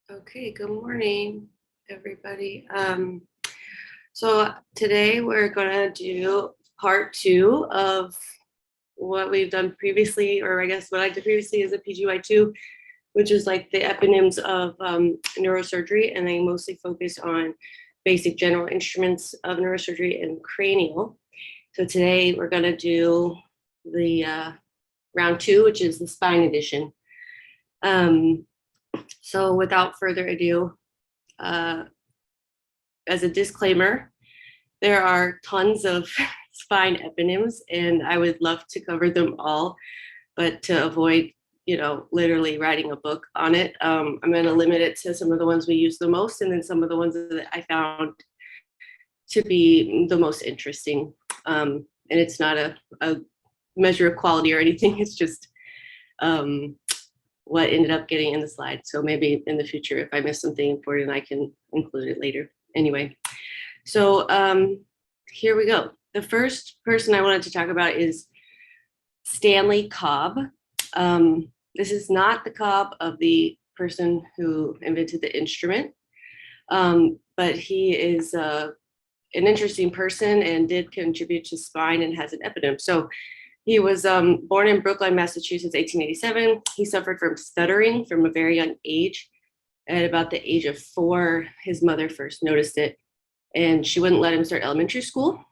Okay, good morning, everybody. So today we're gonna do part 2 of what we've done previously, or I guess what I did previously is a PGY2, which is like the eponyms of neurosurgery, and I mostly focus on basic general instruments of neurosurgery and cranial. So today we're gonna do the round 2, which is the spine edition. So without further ado, as a disclaimer, there are tons of spine eponyms, and I would love to cover them all, but to avoid, literally writing a book on it, I'm going to limit it to some of the ones we use the most, and then some of the ones that I found to be the most interesting. And it's not a measure of quality or anything. It's just what ended up getting in the slide. So maybe in the future, if I miss something important, I can include it later. Anyway, so here we go. The first person I wanted to talk about is Stanley Cobb. This is not the Cobb of the person who invented the instrument, but he is an interesting person and did contribute to spine and has an eponym. So he was born in Brookline, Massachusetts, 1887. He suffered from stuttering from a very young age. At about the age of 4, his mother first noticed it, and she wouldn't let him start elementary school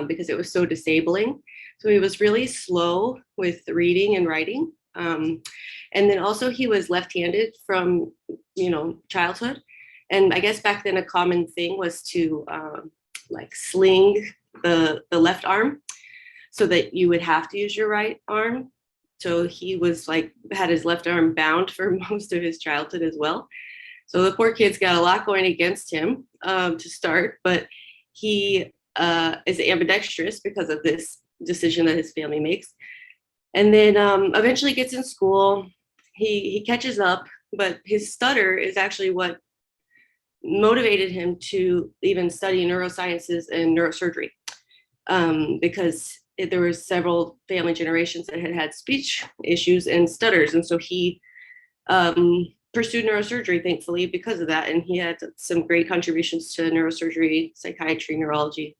because it was so disabling. So he was really slow with reading and writing. And then also he was left-handed from, childhood. And I guess back then a common thing was to like sling the left arm, so that you would have to use your right arm. So he was had his left arm bound for most of his childhood as well. So the poor kid's got a lot going against him to start, but he is ambidextrous because of this decision that his family makes. And then eventually gets in school, he catches up, but his stutter is actually what motivated him to even study neurosciences and neurosurgery, because there were several family generations that had speech issues and stutters. And so he pursued neurosurgery, thankfully, because of that. And he had some great contributions to neurosurgery, psychiatry, neurology,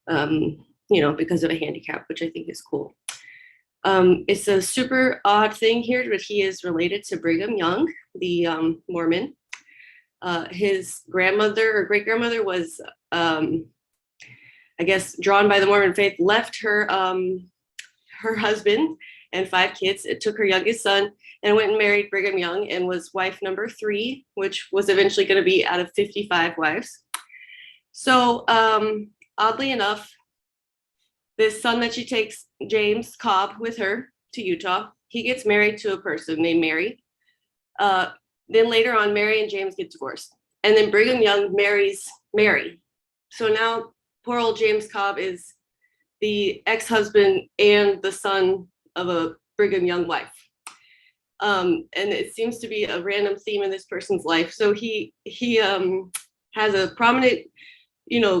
because of a handicap, which I think is cool. It's a super odd thing here, but he is related to Brigham Young, the Mormon. His grandmother or great-grandmother was I guess drawn by the Mormon faith, left her husband and 5 kids. It took her youngest son and went and married Brigham Young and was wife number 3, which was eventually going to be out of 55 wives. So oddly enough, this son that she takes, James Cobb, with her to Utah, he gets married to a person named Mary. Then later on, Mary and James get divorced. And then Brigham Young marries Mary. So now poor old James Cobb is the ex-husband and the son of a Brigham Young wife. And it seems to be a random theme in this person's life. So he has a prominent,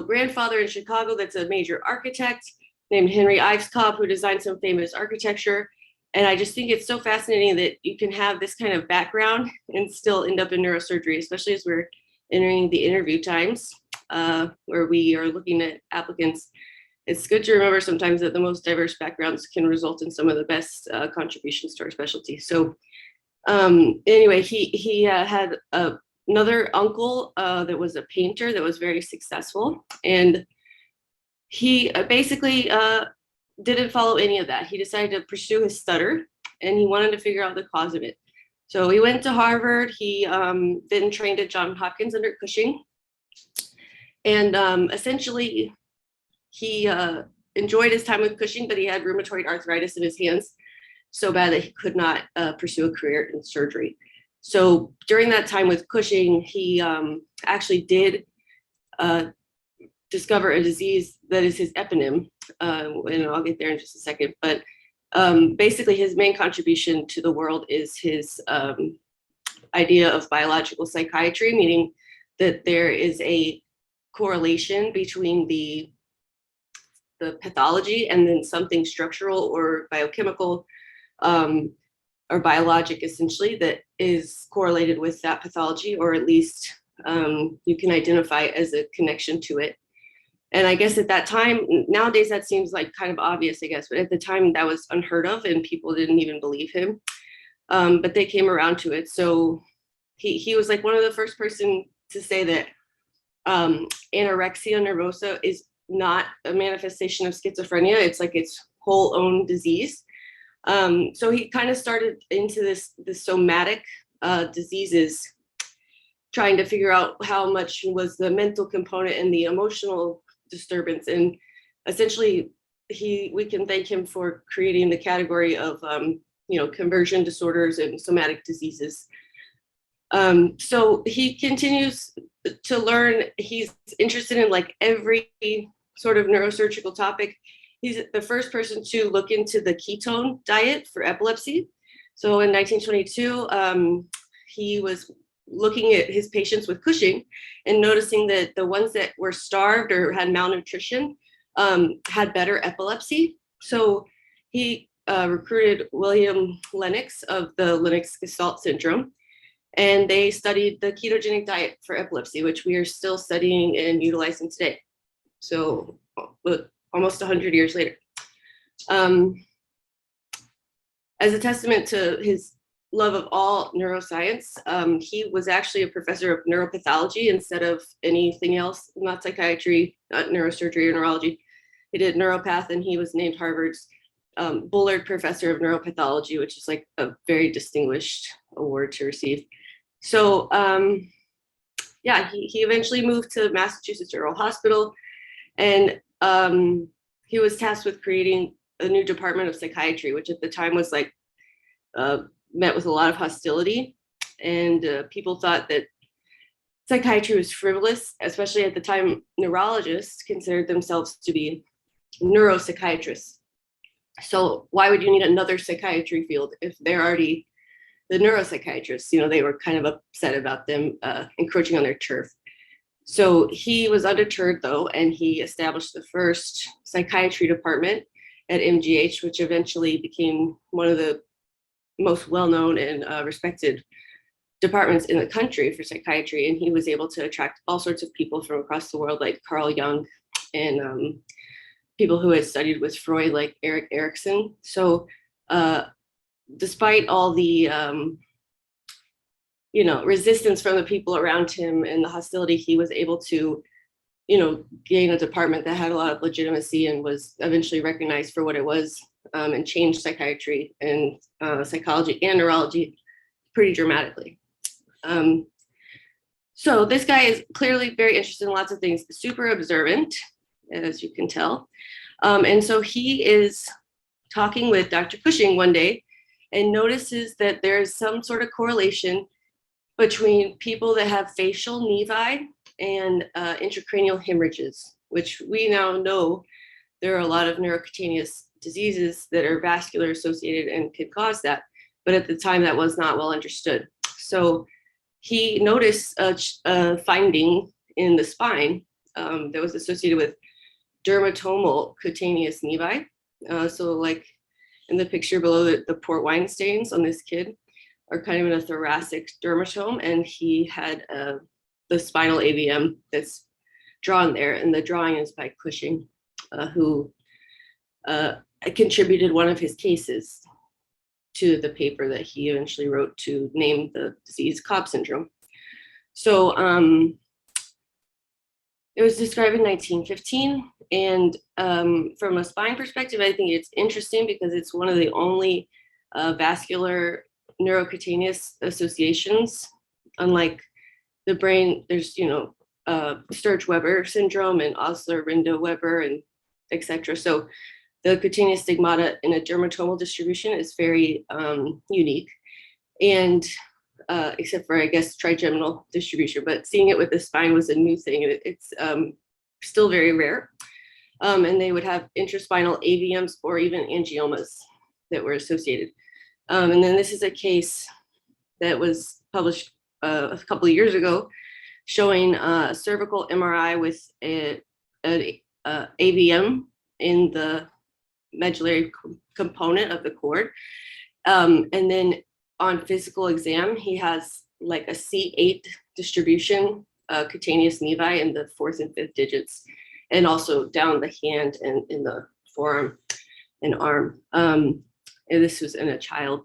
grandfather in Chicago that's a major architect named Henry Ives Cobb, who designed some famous architecture. And I just think it's so fascinating that you can have this kind of background and still end up in neurosurgery, especially as we're entering the interview times, where we are looking at applicants. It's good to remember sometimes that the most diverse backgrounds can result in some of the best contributions to our specialty. So anyway, he had another uncle that was a painter that was very successful. And he basically didn't follow any of that. He decided to pursue his stutter, and he wanted to figure out the cause of it. So he went to Harvard. He then trained at Johns Hopkins under Cushing. And essentially, he enjoyed his time with Cushing, but he had rheumatoid arthritis in his hands so bad that he could not pursue a career in surgery. So during that time with Cushing, he actually did discover a disease that is his eponym, and I'll get there in just a second. But basically, his main contribution to the world is his idea of biological psychiatry, meaning that there is a correlation between the pathology and then something structural or biochemical or biologic essentially, that is correlated with that pathology, or at least you can identify as a connection to it. And I guess at that time, nowadays that seems like kind of obvious, I guess, but at the time that was unheard of and people didn't even believe him. But they came around to it. So he was like one of the first person to say that anorexia nervosa is not a manifestation of schizophrenia. It's like its whole own disease. So he kind of started into the somatic diseases, trying to figure out how much was the mental component and the emotional disturbance. And essentially, we can thank him for creating the category of conversion disorders and somatic diseases. So he continues to learn. He's interested in like every sort of neurosurgical topic. He's the first person to look into the ketone diet for epilepsy. So in 1922, he was looking at his patients with Cushing and noticing that the ones that were starved or had malnutrition had better epilepsy. So he recruited William Lennox of the Lennox-Gastaut syndrome, and they studied the ketogenic diet for epilepsy, which we are still studying and utilizing today. So almost 100 years later. As a testament to his love of all neuroscience, he was actually a professor of neuropathology instead of anything else, not psychiatry, not neurosurgery or neurology. He did neuropath, and he was named Harvard's Bullard Professor of Neuropathology, which is like a very distinguished award to receive. So yeah, he eventually moved to Massachusetts General Hospital, and he was tasked with creating a new department of psychiatry, which at the time was like met with a lot of hostility, and people thought that psychiatry was frivolous, especially at the time. Neurologists considered themselves to be neuropsychiatrists. So why would you need another psychiatry field if they're already the neuropsychiatrists? You know, they were kind of upset about them encroaching on their turf. So he was undeterred though, and he established the first psychiatry department at MGH, which eventually became one of the most well-known and respected departments in the country for psychiatry. And he was able to attract all sorts of people from across the world, like Carl Jung, and people who had studied with Freud, like Erik Erikson. So despite all the resistance from the people around him and the hostility, he was able to gain a department that had a lot of legitimacy and was eventually recognized for what it was, and changed psychiatry and psychology and neurology pretty dramatically. So this guy is clearly very interested in lots of things, super observant, as you can tell. And so he is talking with Dr. Cushing one day and notices that there's some sort of correlation between people that have facial nevi and intracranial hemorrhages, which we now know there are a lot of neurocutaneous diseases that are vascular associated and could cause that. But at the time, that was not well understood. So he noticed a finding in the spine that was associated with dermatomal cutaneous nevi. So like in the picture below, the port wine stains on this kid are kind of in a thoracic dermatome, and he had the spinal AVM that's drawn there, and the drawing is by Cushing, who contributed one of his cases to the paper that he eventually wrote to name the disease Cobb syndrome. So it was described in 1915, and from a spine perspective, I think it's interesting because it's one of the only vascular neurocutaneous associations. Unlike the brain, there's Sturge-Weber syndrome and Osler-Rindo-Weber and etc. So the cutaneous stigmata in a dermatomal distribution is very unique, and except for, I guess, trigeminal distribution, but seeing it with the spine was a new thing. It's still very rare. And they would have intraspinal AVMs or even angiomas that were associated. And then this is a case that was published a couple of years ago showing cervical MRI with an AVM in the medullary component of the cord. And then on physical exam, he has like a C8 distribution, cutaneous nevi in the fourth and fifth digits, and also down the hand and in the forearm and arm. And this was in a child.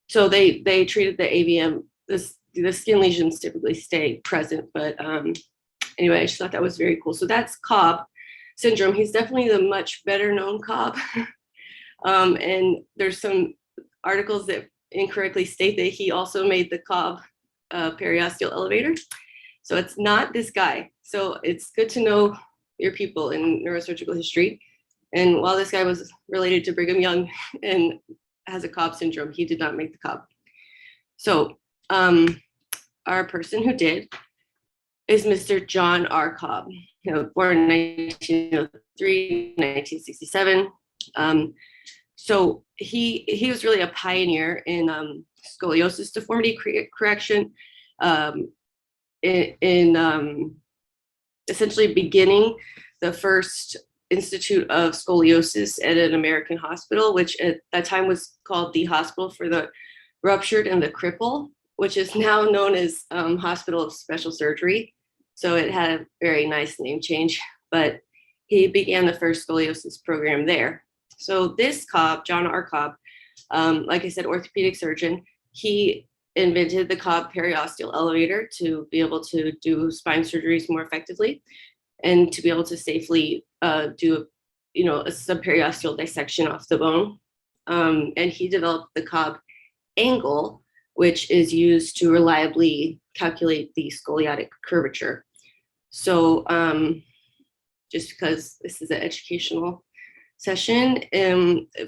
So they treated the AVM. The skin lesions typically stay present, but anyway, I just thought that was very cool. So that's Cobb syndrome. He's definitely the much better known Cobb. And there's some articles that incorrectly state that he also made the Cobb periosteal elevator. So it's not this guy. So it's good to know your people in neurosurgical history. And while this guy was related to Brigham Young and has a Cobb syndrome, he did not make the Cobb. So our person who did is Mr. John R. Cobb, born in 1903, 1967. So he was really a pioneer in scoliosis deformity correction, in essentially beginning the first Institute of Scoliosis at an American hospital, which at that time was called the Hospital for the Ruptured and the Cripple, which is now known as Hospital of Special Surgery. So it had a very nice name change, but he began the first scoliosis program there. So this Cobb, John R. Cobb, like I said, orthopedic surgeon, he invented the Cobb periosteal elevator to be able to do spine surgeries more effectively and to be able to safely do a subperiosteal dissection off the bone. And he developed the Cobb Angle, which is used to reliably calculate the scoliotic curvature. So just because this is an educational session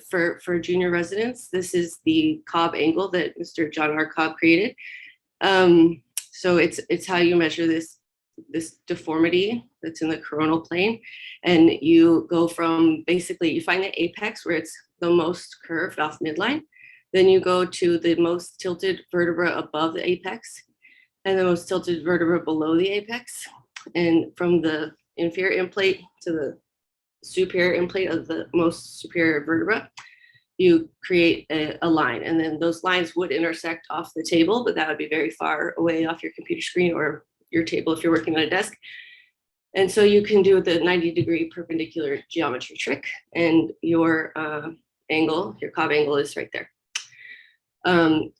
for junior residents, this is the Cobb Angle that Mr. John R. Cobb created. So it's how you measure this deformity that's in the coronal plane, and you go from basically, you find the apex where it's the most curved off midline, then you go to the most tilted vertebra above the apex and the most tilted vertebra below the apex, and from the inferior end plate to the superior end plate of the most superior vertebra, you create a line, and then those lines would intersect off the table, but that would be very far away off your computer screen or your table if you're working on a desk. And so you can do the 90-degree perpendicular geometry trick, and your angle, your Cobb angle, is right there.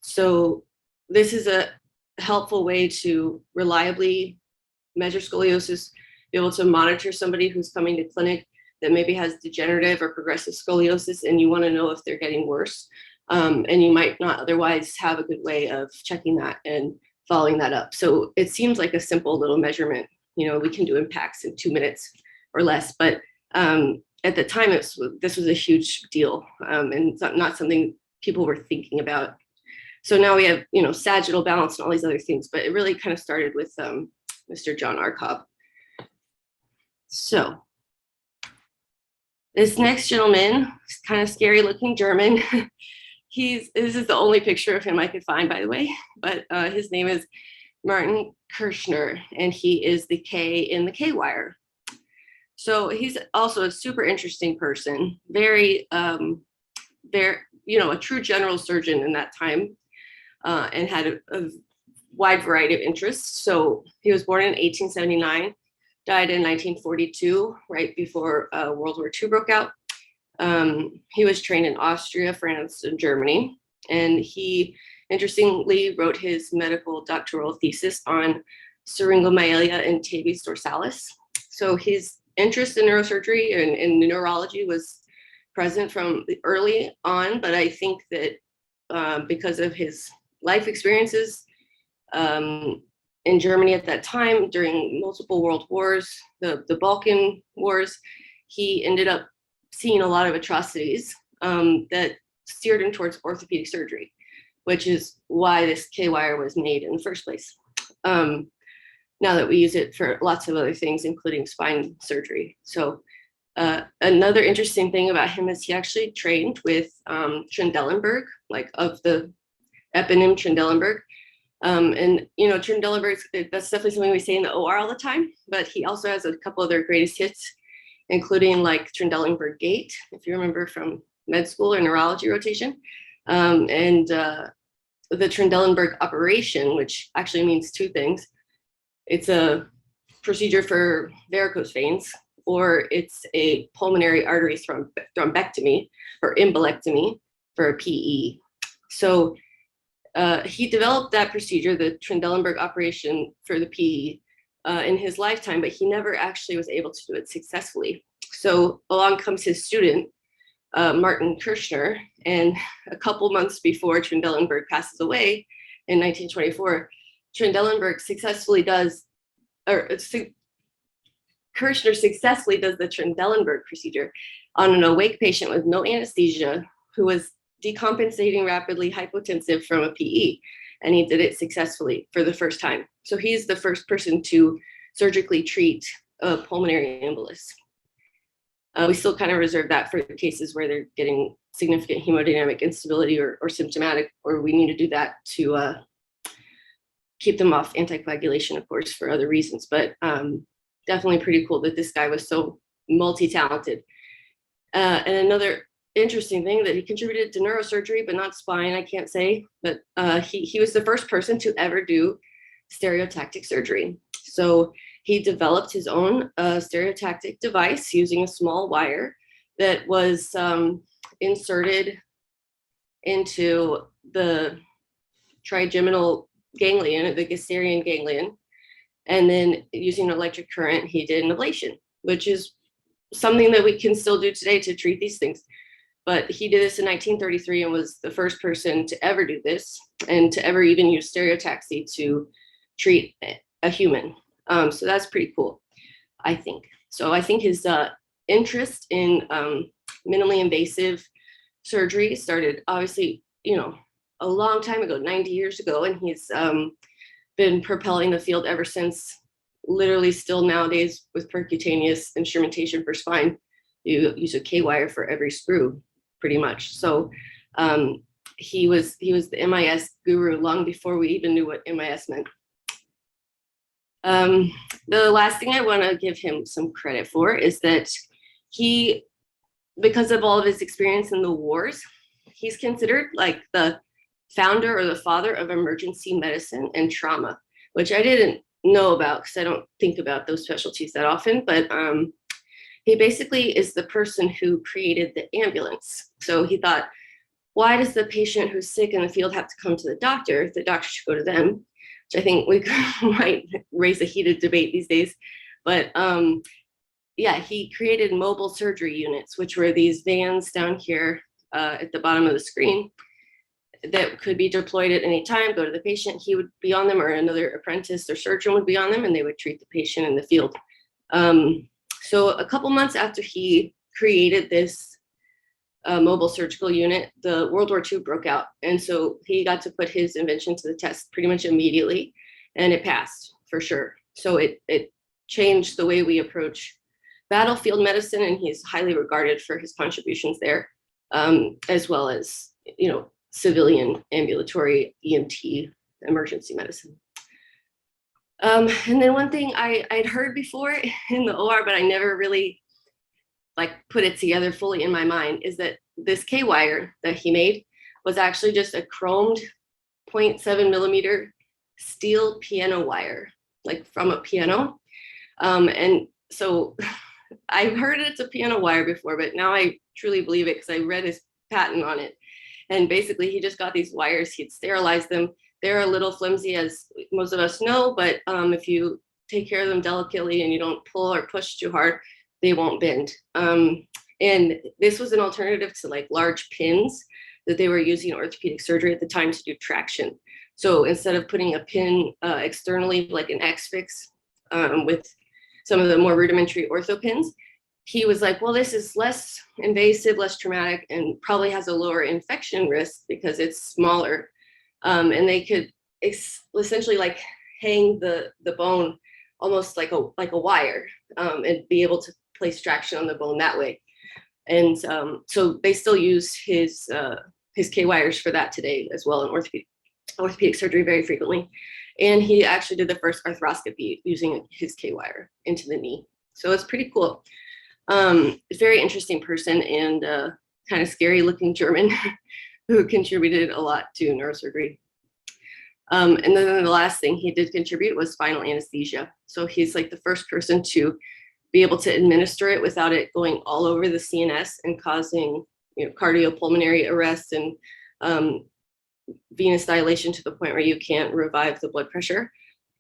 So this is a helpful way to reliably measure scoliosis, be able to monitor somebody who's coming to clinic that maybe has degenerative or progressive scoliosis, and you want to know if they're getting worse. And you might not otherwise have a good way of checking that and following that up. So it seems like a simple little measurement. We can do impacts in 2 minutes or less, but at the time, this was a huge deal, and it's not something people were thinking about. So now we have, sagittal balance and all these other things, but it really kind of started with Mr. John R. Cobb. So this next gentleman, kind of scary looking German. This is the only picture of him I could find, by the way, but his name is Martin Kirschner, and he is the K in the K-wire. So he's also a super interesting person, very, a true general surgeon in that time, and had a wide variety of interests. So he was born in 1879, died in 1942, right before World War II broke out. He was trained in Austria, France, and Germany, and he interestingly wrote his medical doctoral thesis on syringomyelia and tabes dorsalis. So his interest in neurosurgery and neurology was present from early on, but I think that because of his life experiences in Germany at that time during multiple world wars, the Balkan Wars, he ended up seeing a lot of atrocities that steered him towards orthopedic surgery, which is why this K-wire was made in the first place. Now that we use it for lots of other things, including spine surgery. So another interesting thing about him is he actually trained with Trendelenburg, like of the eponym Trendelenburg. And Trendelenburg, that's definitely something we say in the OR all the time, but he also has a couple of their greatest hits, including like Trendelenburg gait, if you remember from med school or neurology rotation. The Trendelenburg operation, which actually means two things. It's a procedure for varicose veins, or it's a pulmonary artery thrombectomy or embolectomy for a PE. So he developed that procedure, the Trendelenburg operation for the PE, in his lifetime, but he never actually was able to do it successfully. So along comes his student, Martin Kirschner, and a couple months before Trendelenburg passes away in 1924, Kirschner successfully does the Trendelenburg procedure on an awake patient with no anesthesia who was decompensating rapidly hypotensive from a PE, and he did it successfully for the first time. So he's the first person to surgically treat a pulmonary embolus. We still kind of reserve that for cases where they're getting significant hemodynamic instability or symptomatic, or we need to do that to keep them off anticoagulation, of course, for other reasons. But definitely pretty cool that this guy was so multi-talented. And another interesting thing that he contributed to neurosurgery, but not spine, I can't say, but he was the first person to ever do stereotactic surgery. So he developed his own stereotactic device using a small wire that was inserted into the trigeminal ganglion, the Gasserian ganglion, and then using electric current, he did an ablation, which is something that we can still do today to treat these things. But he did this in 1933 and was the first person to ever do this and to ever even use stereotaxy to treat a human. So that's pretty cool, I think. So I think his interest in minimally invasive surgery started obviously, a long time ago, 90 years ago, and he's been propelling the field ever since. Literally still nowadays with percutaneous instrumentation for spine, you use a K-wire for every screw, pretty much. So he was the MIS guru long before we even knew what MIS meant. The last thing I want to give him some credit for is that he, because of all of his experience in the wars, he's considered like the founder or the father of emergency medicine and trauma, which I didn't know about because I don't think about those specialties that often, but he basically is the person who created the ambulance. So he thought, why does the patient who's sick in the field have to come to the doctor? The doctor should go to them, which I think we might raise a heated debate these days. But yeah, he created mobile surgery units, which were these vans down here at the bottom of the screen that could be deployed at any time, go to the patient, he would be on them, or another apprentice or surgeon would be on them, and they would treat the patient in the field. So a couple months after he created this mobile surgical unit, the World War II broke out. And so he got to put his invention to the test pretty much immediately, and it passed for sure. So it changed the way we approach battlefield medicine, and he's highly regarded for his contributions there, as well as, civilian ambulatory EMT emergency medicine. And then one thing I'd heard before in the OR, but I never really put it together fully in my mind, is that this K-wire that he made was actually just a chromed 0.7 millimeter steel piano wire, from a piano. And so I've heard it's a piano wire before, but now I truly believe it because I read his patent on it. And basically he just got these wires, he'd sterilize them. They're a little flimsy, as most of us know, but if you take care of them delicately and you don't pull or push too hard, they won't bend. And this was an alternative to large pins that they were using in orthopedic surgery at the time to do traction. So instead of putting a pin externally, like an X-Fix with some of the more rudimentary ortho pins, he was like, well, this is less invasive, less traumatic, and probably has a lower infection risk because it's smaller. And they could essentially hang the bone almost like a wire, and be able to place traction on the bone that way. And so they still use his K-wires for that today as well in orthopedic surgery very frequently. And he actually did the first arthroscopy using his K-wire into the knee. So it's pretty cool. Very interesting person, and kind of scary looking German. who contributed a lot to neurosurgery. And then the last thing he did contribute was spinal anesthesia. So he's like the first person to be able to administer it without it going all over the CNS and causing, cardiopulmonary arrest and venous dilation to the point where you can't revive the blood pressure.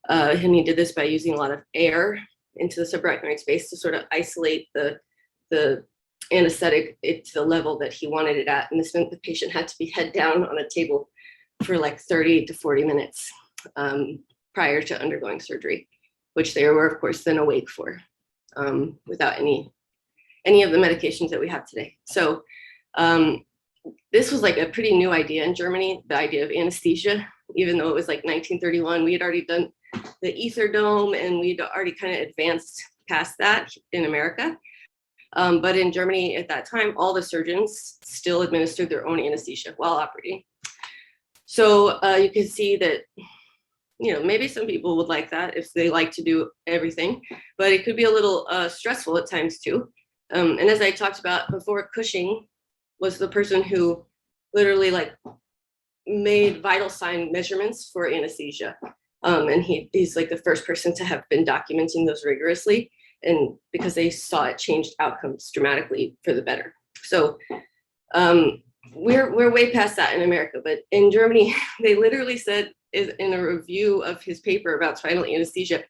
And he did this by using a lot of air into the subarachnoid space to sort of isolate the anesthetic to the level that he wanted it at. And this meant the patient had to be head down on a table for like 30 to 40 minutes prior to undergoing surgery, which they were, of course, then awake for without any of the medications that we have today. So this was like a pretty new idea in Germany, the idea of anesthesia, even though it was like 1931. We had already done the ether dome and we'd already kind of advanced past that in America. But in Germany at that time, all the surgeons still administered their own anesthesia while operating. So you can see that, maybe some people would like that if they like to do everything, but it could be a little stressful at times too. And as I talked about before, Cushing was the person who literally like made vital sign measurements for anesthesia. And he's like the first person to have been documenting those rigorously, and because they saw it changed outcomes dramatically for the better. So we're way past that in America, but in Germany, they literally said in a review of his paper about spinal anesthesia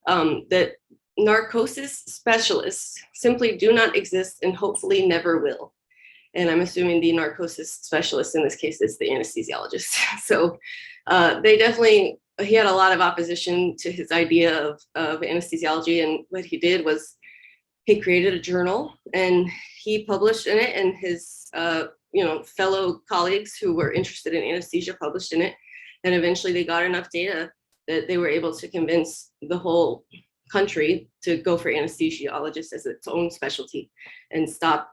that narcosis specialists simply do not exist and hopefully never will. And I'm assuming the narcosis specialist in this case is the anesthesiologist. So he had a lot of opposition to his idea of anesthesiology. And what he did was he created a journal and he published in it, and his fellow colleagues who were interested in anesthesia published in it. And eventually they got enough data that they were able to convince the whole country to go for anesthesiologists as its own specialty and stop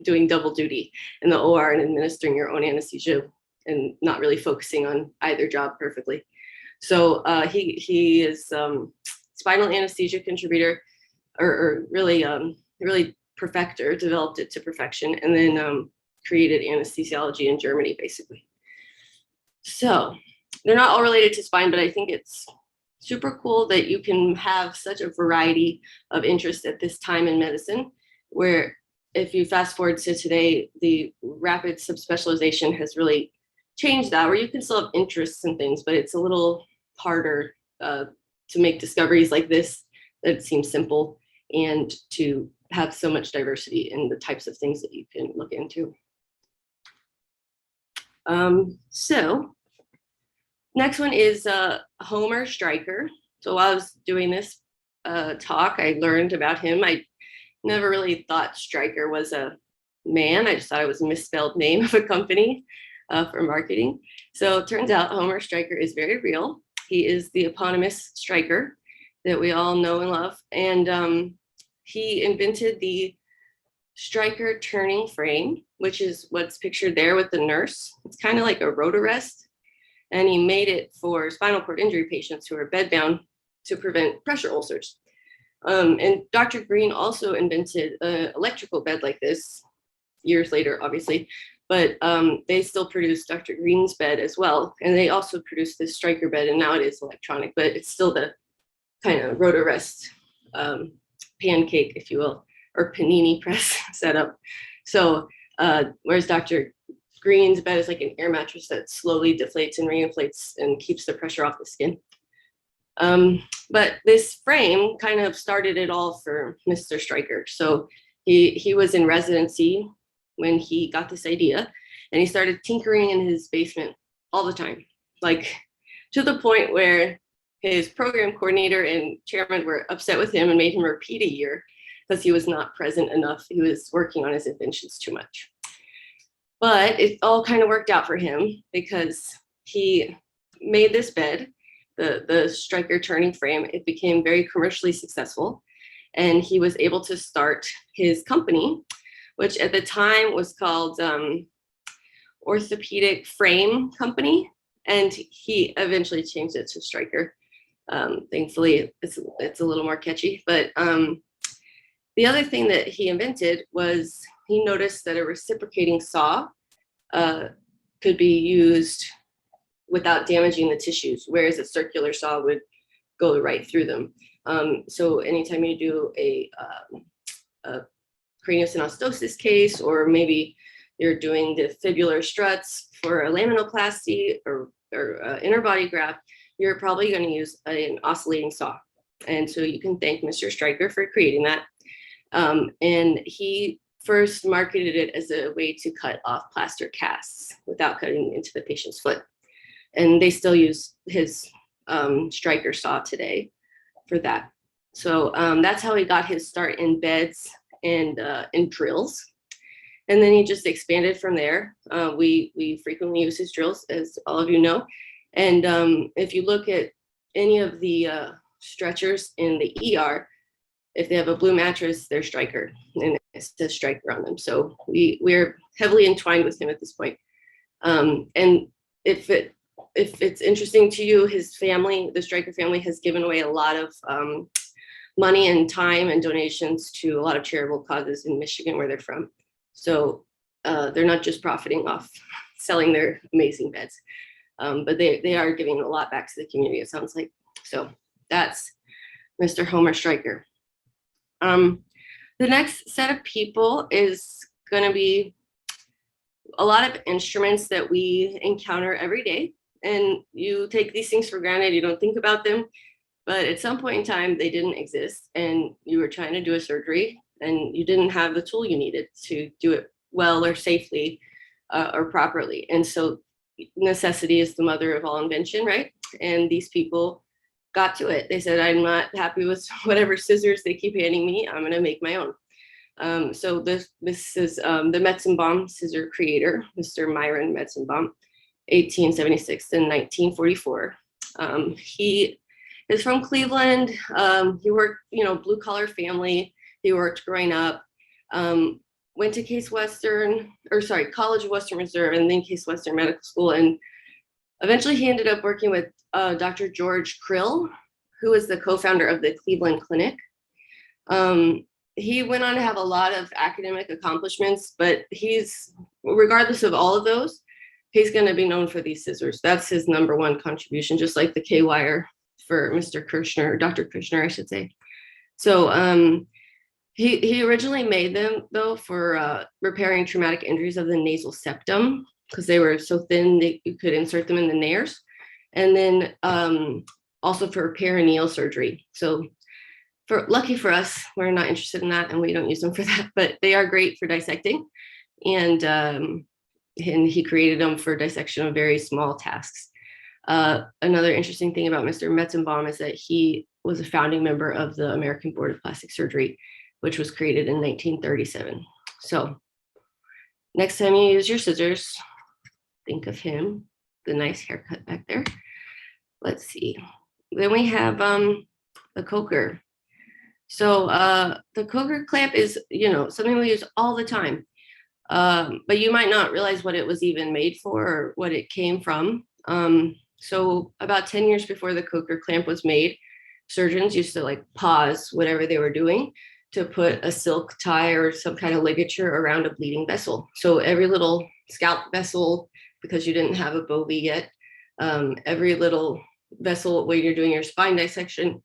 doing double duty in the OR and administering your own anesthesia and not really focusing on either job perfectly. So he is spinal anesthesia contributor, or really perfecter, developed it to perfection, and then created anesthesiology in Germany, basically. So they're not all related to spine, but I think it's super cool that you can have such a variety of interest at this time in medicine, where if you fast forward to today, the rapid subspecialization has really changed that, where you can still have interests in things, but it's a little harder to make discoveries like this that seem simple, and to have so much diversity in the types of things that you can look into. So next one is Homer Stryker. So while I was doing this talk, I learned about him. I never really thought Stryker was a man. I just thought it was a misspelled name of a company for marketing. So it turns out Homer Stryker is very real. He is the eponymous Stryker that we all know and love. And he invented the Stryker turning frame, which is what's pictured there with the nurse. It's kind of like a rotarest. And he made it for spinal cord injury patients who are bedbound to prevent pressure ulcers. And Dr. Green also invented an electrical bed like this years later, obviously, but they still produce Dr. Green's bed as well. And they also produced this Stryker bed, and now it is electronic, but it's still the kind of rotarest pancake, if you will, or panini press setup. So whereas Dr. Green's bed is like an air mattress that slowly deflates and reinflates and keeps the pressure off the skin. But this frame kind of started it all for Mr. Stryker. So he was in residency when he got this idea, and he started tinkering in his basement all the time, like to the point where his program coordinator and chairman were upset with him and made him repeat a year because he was not present enough. He was working on his inventions too much. But it all kind of worked out for him because he made this bed, the Stryker turning frame. It became very commercially successful, and he was able to start his company, which at the time was called Orthopedic Frame Company, and he eventually changed it to Stryker. Thankfully, it's a little more catchy. But the other thing that he invented was he noticed that a reciprocating saw could be used without damaging the tissues, whereas a circular saw would go right through them. So anytime you do a craniosynostosis case, or maybe you're doing the fibular struts for a laminoplasty or inner body graft, you're probably going to use an oscillating saw. And so you can thank Mr. Stryker for creating that. And he first marketed it as a way to cut off plaster casts without cutting into the patient's foot. And they still use his Stryker saw today for that. So that's how he got his start in beds and in drills. And then he just expanded from there. We frequently use his drills, as all of you know. And if you look at any of the stretchers in the ER, if they have a blue mattress, they're Stryker, and it says Stryker on them. So we're heavily entwined with him at this point. And if it's interesting to you, his family, the Stryker family, has given away a lot of money and time and donations to a lot of charitable causes in Michigan, where they're from. So they're not just profiting off selling their amazing beds, but they are giving a lot back to the community, it sounds like. So that's Mr. Homer Stryker. The next set of people is going to be a lot of instruments that we encounter every day, and you take these things for granted, you don't think about them, but at some point in time they didn't exist, and you were trying to do a surgery and you didn't have the tool you needed to do it well or safely or properly. And so necessity is the mother of all invention, right? And these people got to it. They said, I'm not happy with whatever scissors they keep handing me, I'm going to make my own. So this is the Metzenbaum scissor creator, Mr. Myron Metzenbaum, 1876 and 1944. He is from Cleveland. He worked, blue collar family. He worked growing up, went to College of Western Reserve, and then Case Western Medical School. And eventually he ended up working with Dr. George Krill, who is the co-founder of the Cleveland Clinic. He went on to have a lot of academic accomplishments, but regardless of all of those, he's going to be known for these scissors. That's his number one contribution, just like the K-wire for Mr. Kirschner, or Dr. Kirschner, I should say. So he originally made them, though, for repairing traumatic injuries of the nasal septum, because they were so thin that you could insert them in the nares. And then also for perineal surgery. So lucky for us, we're not interested in that, and we don't use them for that, but they are great for dissecting. And he created them for dissection of very small tasks. Another interesting thing about Mr. Metzenbaum is that he was a founding member of the American Board of Plastic Surgery, which was created in 1937. So next time you use your scissors, think of him, the nice haircut back there. Let's see. Then we have the Coker. So the Coker clamp is, something we use all the time, but you might not realize what it was even made for or what it came from. So about 10 years before the Coker clamp was made, surgeons used to pause whatever they were doing to put a silk tie or some kind of ligature around a bleeding vessel. So every little scalp vessel, because you didn't have a bovie yet, every little vessel when you're doing your spine dissection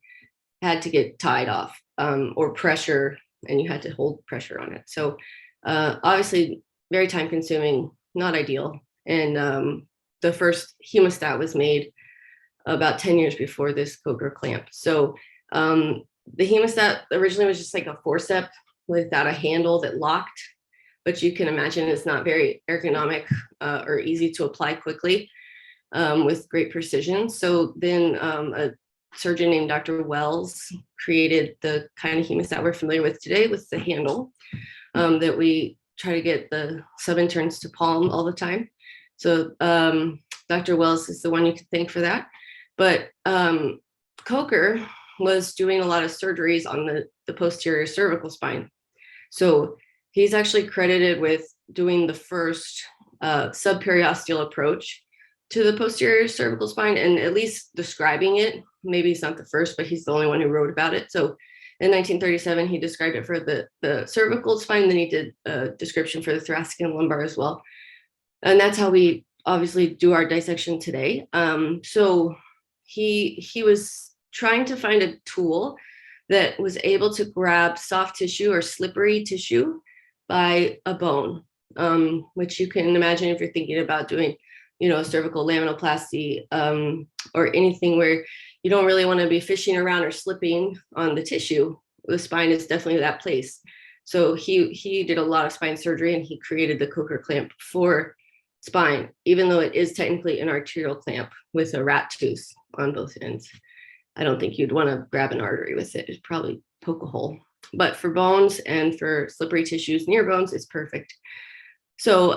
had to get tied off or pressure, and you had to hold pressure on it. So obviously very time consuming, not ideal. And the first hemostat was made about 10 years before this Coker clamp. So the hemostat originally was just like a forceps without a handle that locked, but you can imagine it's not very ergonomic or easy to apply quickly with great precision. So then a surgeon named Dr. Wells created the kind of hemostat we're familiar with today with the handle that we try to get the sub-interns to palm all the time. So Dr. Wells is the one you can thank for that. But Coker was doing a lot of surgeries on the posterior cervical spine. So he's actually credited with doing the first subperiosteal approach to the posterior cervical spine, and at least describing it. Maybe he's not the first, but he's the only one who wrote about it. So in 1937, he described it for the cervical spine, then he did a description for the thoracic and lumbar as well. And that's how we obviously do our dissection today. So he was trying to find a tool that was able to grab soft tissue or slippery tissue by a bone, which you can imagine if you're thinking about doing, cervical laminoplasty, or anything where you don't really want to be fishing around or slipping on the tissue. The spine is definitely that place. So he did a lot of spine surgery, and he created the Coker clamp for spine, even though it is technically an arterial clamp with a rat tooth on both ends. I don't think you'd want to grab an artery with it. It'd probably poke a hole. But for bones and for slippery tissues near bones, it's perfect. So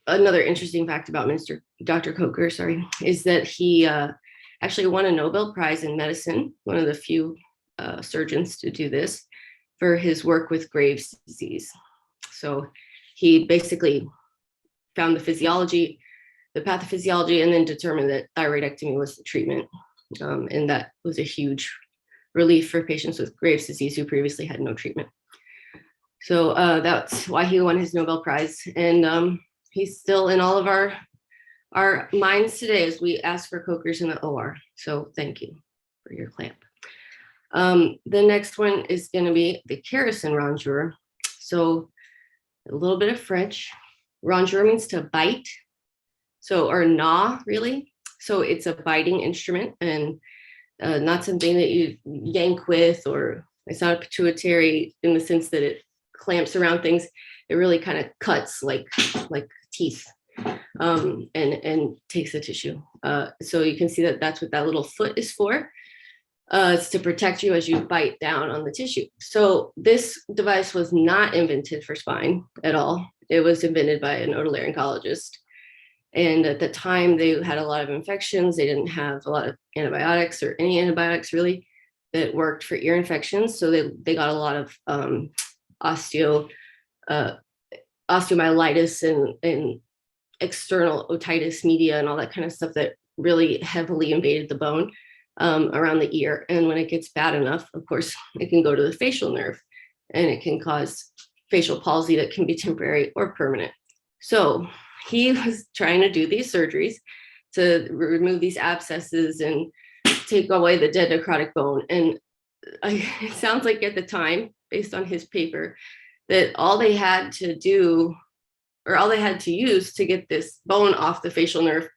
another interesting fact about Dr. Coker, is that he actually won a Nobel Prize in medicine, one of the few surgeons to do this, for his work with Graves' disease. So he basically found the physiology, the pathophysiology, and then determined that thyroidectomy was the treatment. And that was a huge relief for patients with Graves' disease who previously had no treatment. So that's why he won his Nobel Prize. And he's still in all of our minds today as we ask for Cokers in the OR. So thank you for your clamp. The next one is going to be the Kerrison rongeur. So a little bit of French. Rongeur means to bite, or gnaw, really. So it's a biting instrument, and not something that you yank with, or it's not a pituitary in the sense that it clamps around things. It really kind of cuts like teeth, and takes the tissue. So you can see that that's what that little foot is for. It's to protect you as you bite down on the tissue. So this device was not invented for spine at all. It was invented by an otolaryngologist. And at the time, they had a lot of infections. They didn't have a lot of antibiotics, or any antibiotics really, that worked for ear infections. So they got a lot of osteomyelitis and external otitis media and all that kind of stuff that really heavily invaded the bone around the ear. And when it gets bad enough, of course, it can go to the facial nerve, and it can cause facial palsy that can be temporary or permanent. So he was trying to do these surgeries to remove these abscesses and take away the dead necrotic bone. And it sounds like at the time, based on his paper, that all they had to do, or all they had to use to get this bone off the facial nerve,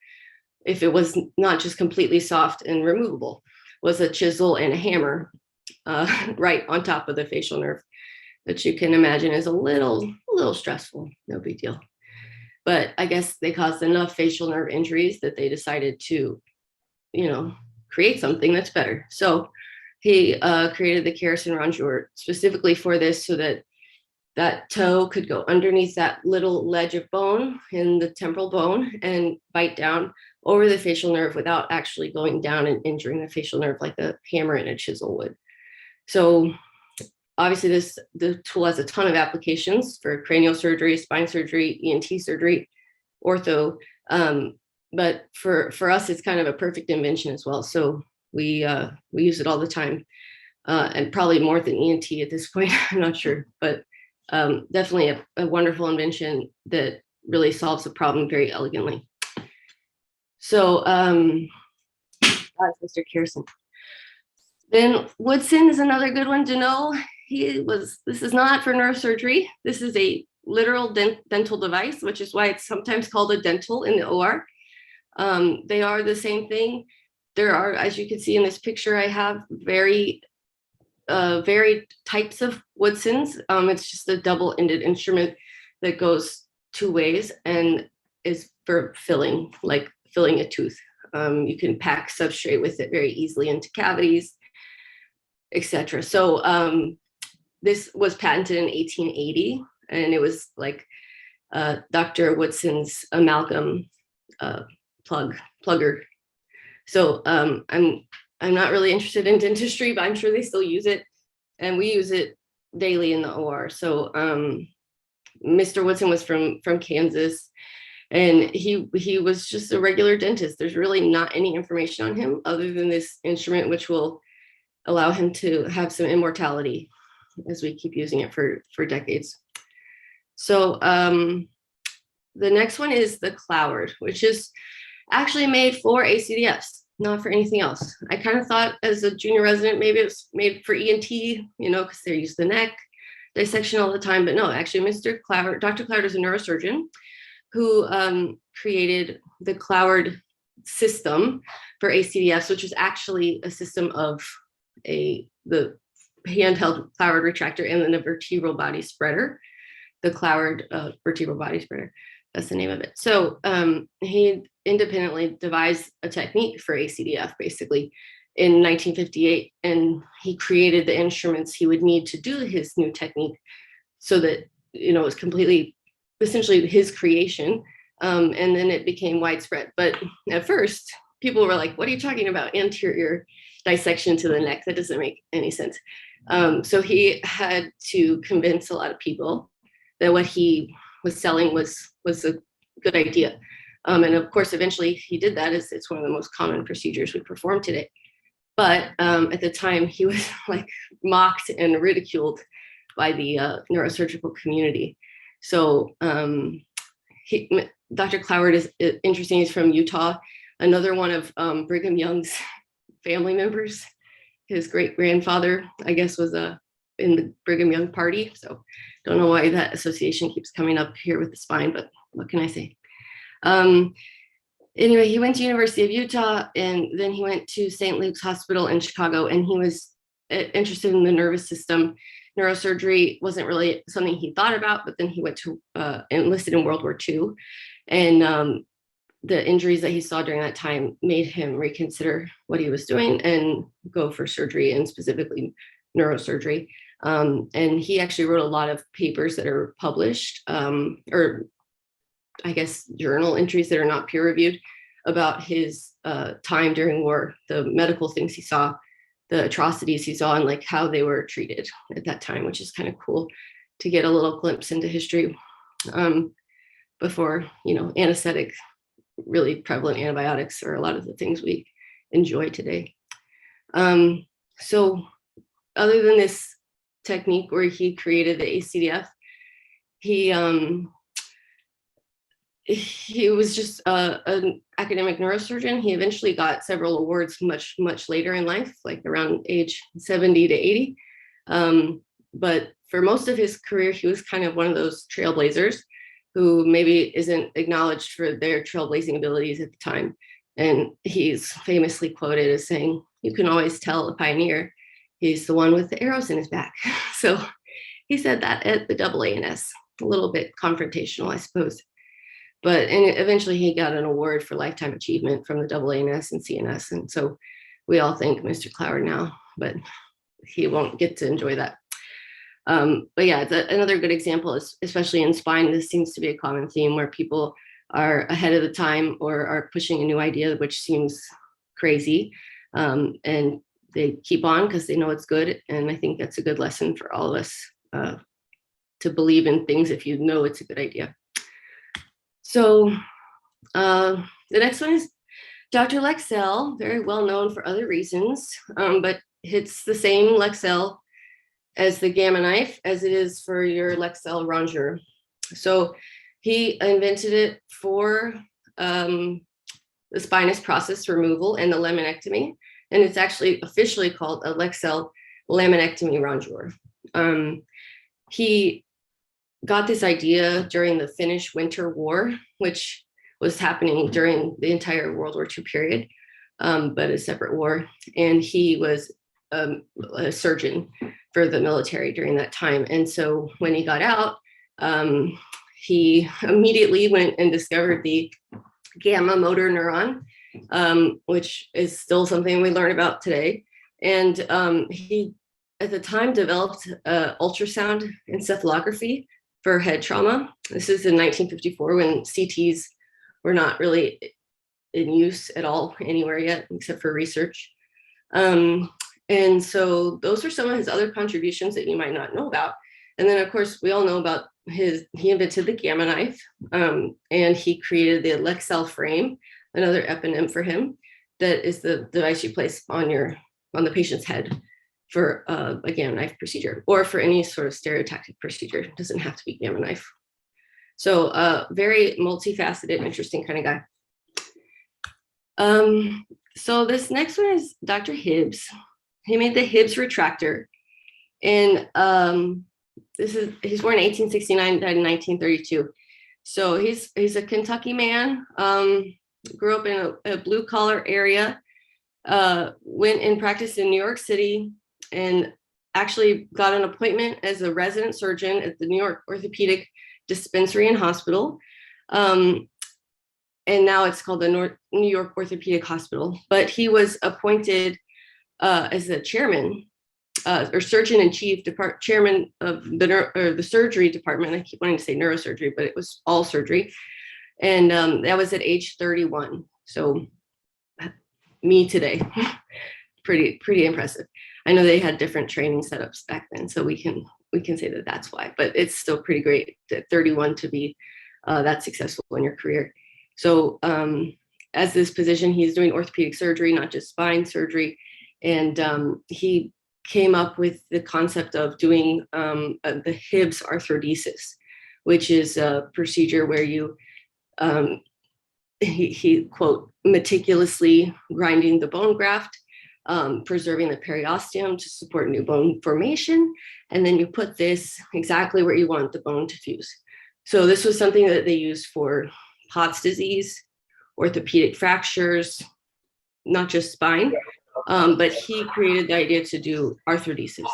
if it was not just completely soft and removable, was a chisel and a hammer right on top of the facial nerve, which you can imagine is a little stressful. No big deal. But I guess they caused enough facial nerve injuries that they decided to, create something that's better. So he created the Kerrison rongeur specifically for this, so that that toe could go underneath that little ledge of bone in the temporal bone and bite down over the facial nerve without actually going down and injuring the facial nerve like a hammer and a chisel would. So obviously the tool has a ton of applications for cranial surgery, spine surgery, ENT surgery, ortho. But for us, it's kind of a perfect invention as well. So we use it all the time, and probably more than ENT at this point. I'm not sure, but definitely a wonderful invention that really solves the problem very elegantly. So that's Mr. Kerrison. Then Woodson is another good one to know. This is not for neurosurgery. This is a literal dental device, which is why it's sometimes called a dental in the OR. They are the same thing. There are, as you can see in this picture, I have varied types of Woodsons. It's just a double-ended instrument that goes two ways and is for filling, like filling a tooth. You can pack substrate with it very easily into cavities, etc. So this was patented in 1880, and it was like Dr. Woodson's amalgam plugger. So I'm not really interested in dentistry, but I'm sure they still use it, and we use it daily in the OR. So Mr. Woodson was from Kansas, and he was just a regular dentist. There's really not any information on him other than this instrument, which will allow him to have some immortality as we keep using it for decades. So the next one is the Cloward, which is actually made for ACDFs, not for anything else. I kind of thought as a junior resident, maybe it was made for ENT, because they use the neck dissection all the time, but no, actually Dr. Cloward is a neurosurgeon who created the Cloward system for ACDFs, which is actually a system of the handheld Cloward retractor and then a vertebral body spreader, the Cloward vertebral body spreader. That's the name of it. So he independently devised a technique for ACDF basically in 1958, and he created the instruments he would need to do his new technique so that, it was completely, essentially his creation. And then it became widespread. But at first, people were like, what are you talking about? Anterior dissection to the neck? That doesn't make any sense. So he had to convince a lot of people that what he was selling was a good idea. And of course, eventually he did that, as it's one of the most common procedures we perform today. But at the time, he was like mocked and ridiculed by the neurosurgical community. So Dr. Cloward is interesting. He's from Utah, another one of Brigham Young's family members. His great-grandfather, I guess, was in the Brigham Young party. So don't know why that association keeps coming up here with the spine, but what can I say? Anyway, he went to University of Utah, and then he went to St. Luke's Hospital in Chicago, and he was interested in the nervous system. Neurosurgery wasn't really something he thought about, but then he went to enlisted in World War II, and the injuries that he saw during that time made him reconsider what he was doing and go for surgery, and specifically neurosurgery. And he actually wrote a lot of papers that are published, or I guess journal entries that are not peer reviewed, about his time during war, the medical things he saw, the atrocities he saw, and like how they were treated at that time, which is kind of cool to get a little glimpse into history before, anesthetic, really prevalent antibiotics are a lot of the things we enjoy today. So other than this technique where he created the ACDF, he was just an academic neurosurgeon. He eventually got several awards much, much later in life, like around age 70 to 80. But for most of his career, he was kind of one of those trailblazers who maybe isn't acknowledged for their trailblazing abilities at the time. And he's famously quoted as saying, "You can always tell a pioneer, he's the one with the arrows in his back." So he said that at the AANS, a little bit confrontational, I suppose. But eventually he got an award for lifetime achievement from the AANS and CNS. And so we all thank Mr. Cloward now, but he won't get to enjoy that. But yeah, it's another good example, especially in spine. This seems to be a common theme where people are ahead of the time or are pushing a new idea, which seems crazy. And they keep on because they know it's good. And I think that's a good lesson for all of us to believe in things if you know it's a good idea. So the next one is Dr. Lexel, very well known for other reasons, but it's the same Lexel as the Gamma knife as it is for your Lexel rongeur. So he invented it for the spinous process removal and the laminectomy, and it's actually officially called a Lexel laminectomy rongeur. He got this idea during the Finnish Winter War, which was happening during the entire World War II period, but a separate war. And he was a surgeon for the military during that time. And so when he got out, he immediately went and discovered the gamma motor neuron, which is still something we learn about today. And he, at the time, developed ultrasound encephalography for head trauma. This is in 1954 when CTs were not really in use at all anywhere yet, except for research. And so those are some of his other contributions that you might not know about. And then, of course, we all know about he invented the Gamma knife, and he created the Lexel frame, another eponym for him, that is the device you place on the patient's head for a Gamma knife procedure, or for any sort of stereotactic procedure. It doesn't have to be Gamma knife. So very multifaceted, interesting kind of guy. So this next one is Dr. Hibbs. He made the Hibbs retractor. And he's born in 1869, died in 1932. So he's a Kentucky man, grew up in a blue collar area, went and practiced in New York City, and actually got an appointment as a resident surgeon at the New York Orthopedic Dispensary and Hospital. And now it's called the New York Orthopedic Hospital. But he was appointed as the chairman or surgeon in chief, chairman of the surgery department. I keep wanting to say neurosurgery, but it was all surgery. And that was at age 31. So me today, pretty impressive. I know they had different training setups back then, so we can say that that's why. But it's still pretty great at 31 to be that successful in your career. So as this position, he's doing orthopedic surgery, not just spine surgery. And he came up with the concept of doing the Hibbs arthrodesis, which is a procedure where you, he quote, meticulously grinding the bone graft, preserving the periosteum to support new bone formation. And then you put this exactly where you want the bone to fuse. So this was something that they used for Pott's disease, orthopedic fractures, not just spine, but he created the idea to do arthrodesis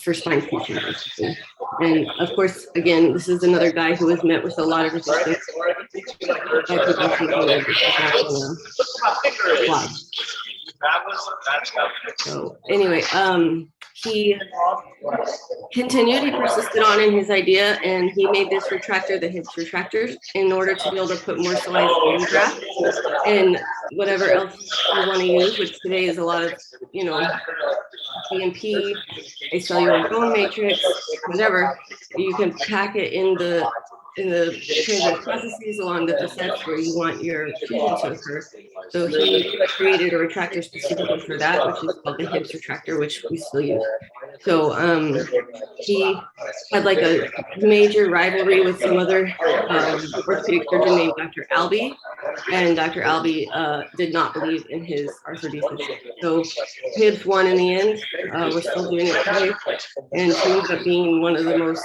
for spine fusion, basically. And of course, again, this is another guy who was met with a lot of resistance by people thinking that this is not gonna fly. So anyway, he continued, he persisted on in his idea, and he made this retractor, the Hibbs retractor, in order to be able to put more size bone graft and whatever else you want to use, which today is a lot of, you know, BMP, acellular bone matrix, whatever. You can pack it in the transit processes along the facets where you want your fusion to occur. So he created a retractor specifically for that, which is called the Hibbs retractor, which we still use. So he had like a major rivalry with some other orthopedic surgeon named Dr. Albee, and Dr. Albee did not believe in his arthrodesis. So Hibbs won in the end. We're still doing it today, and he ended up being one of the most,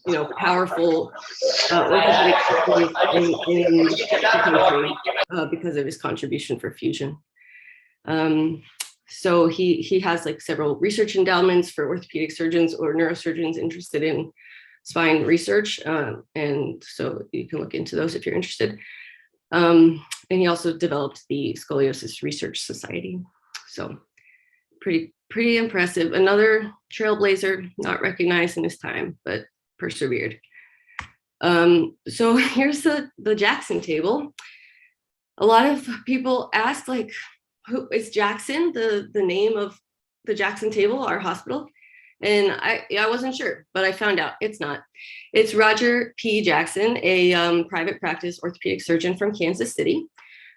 you know, powerful orthopedic surgeons in the country because of his contribution for fusion. So he has like several research endowments for orthopedic surgeons or neurosurgeons interested in spine research. And so you can look into those if you're interested. And he also developed the Scoliosis Research Society. So pretty impressive. Another trailblazer, not recognized in his time, but persevered. So here's the Jackson table. A lot of people ask, like, who is Jackson, the name of the Jackson table, our hospital? And I wasn't sure, but I found out it's not. It's Roger P. Jackson, a private practice orthopedic surgeon from Kansas City,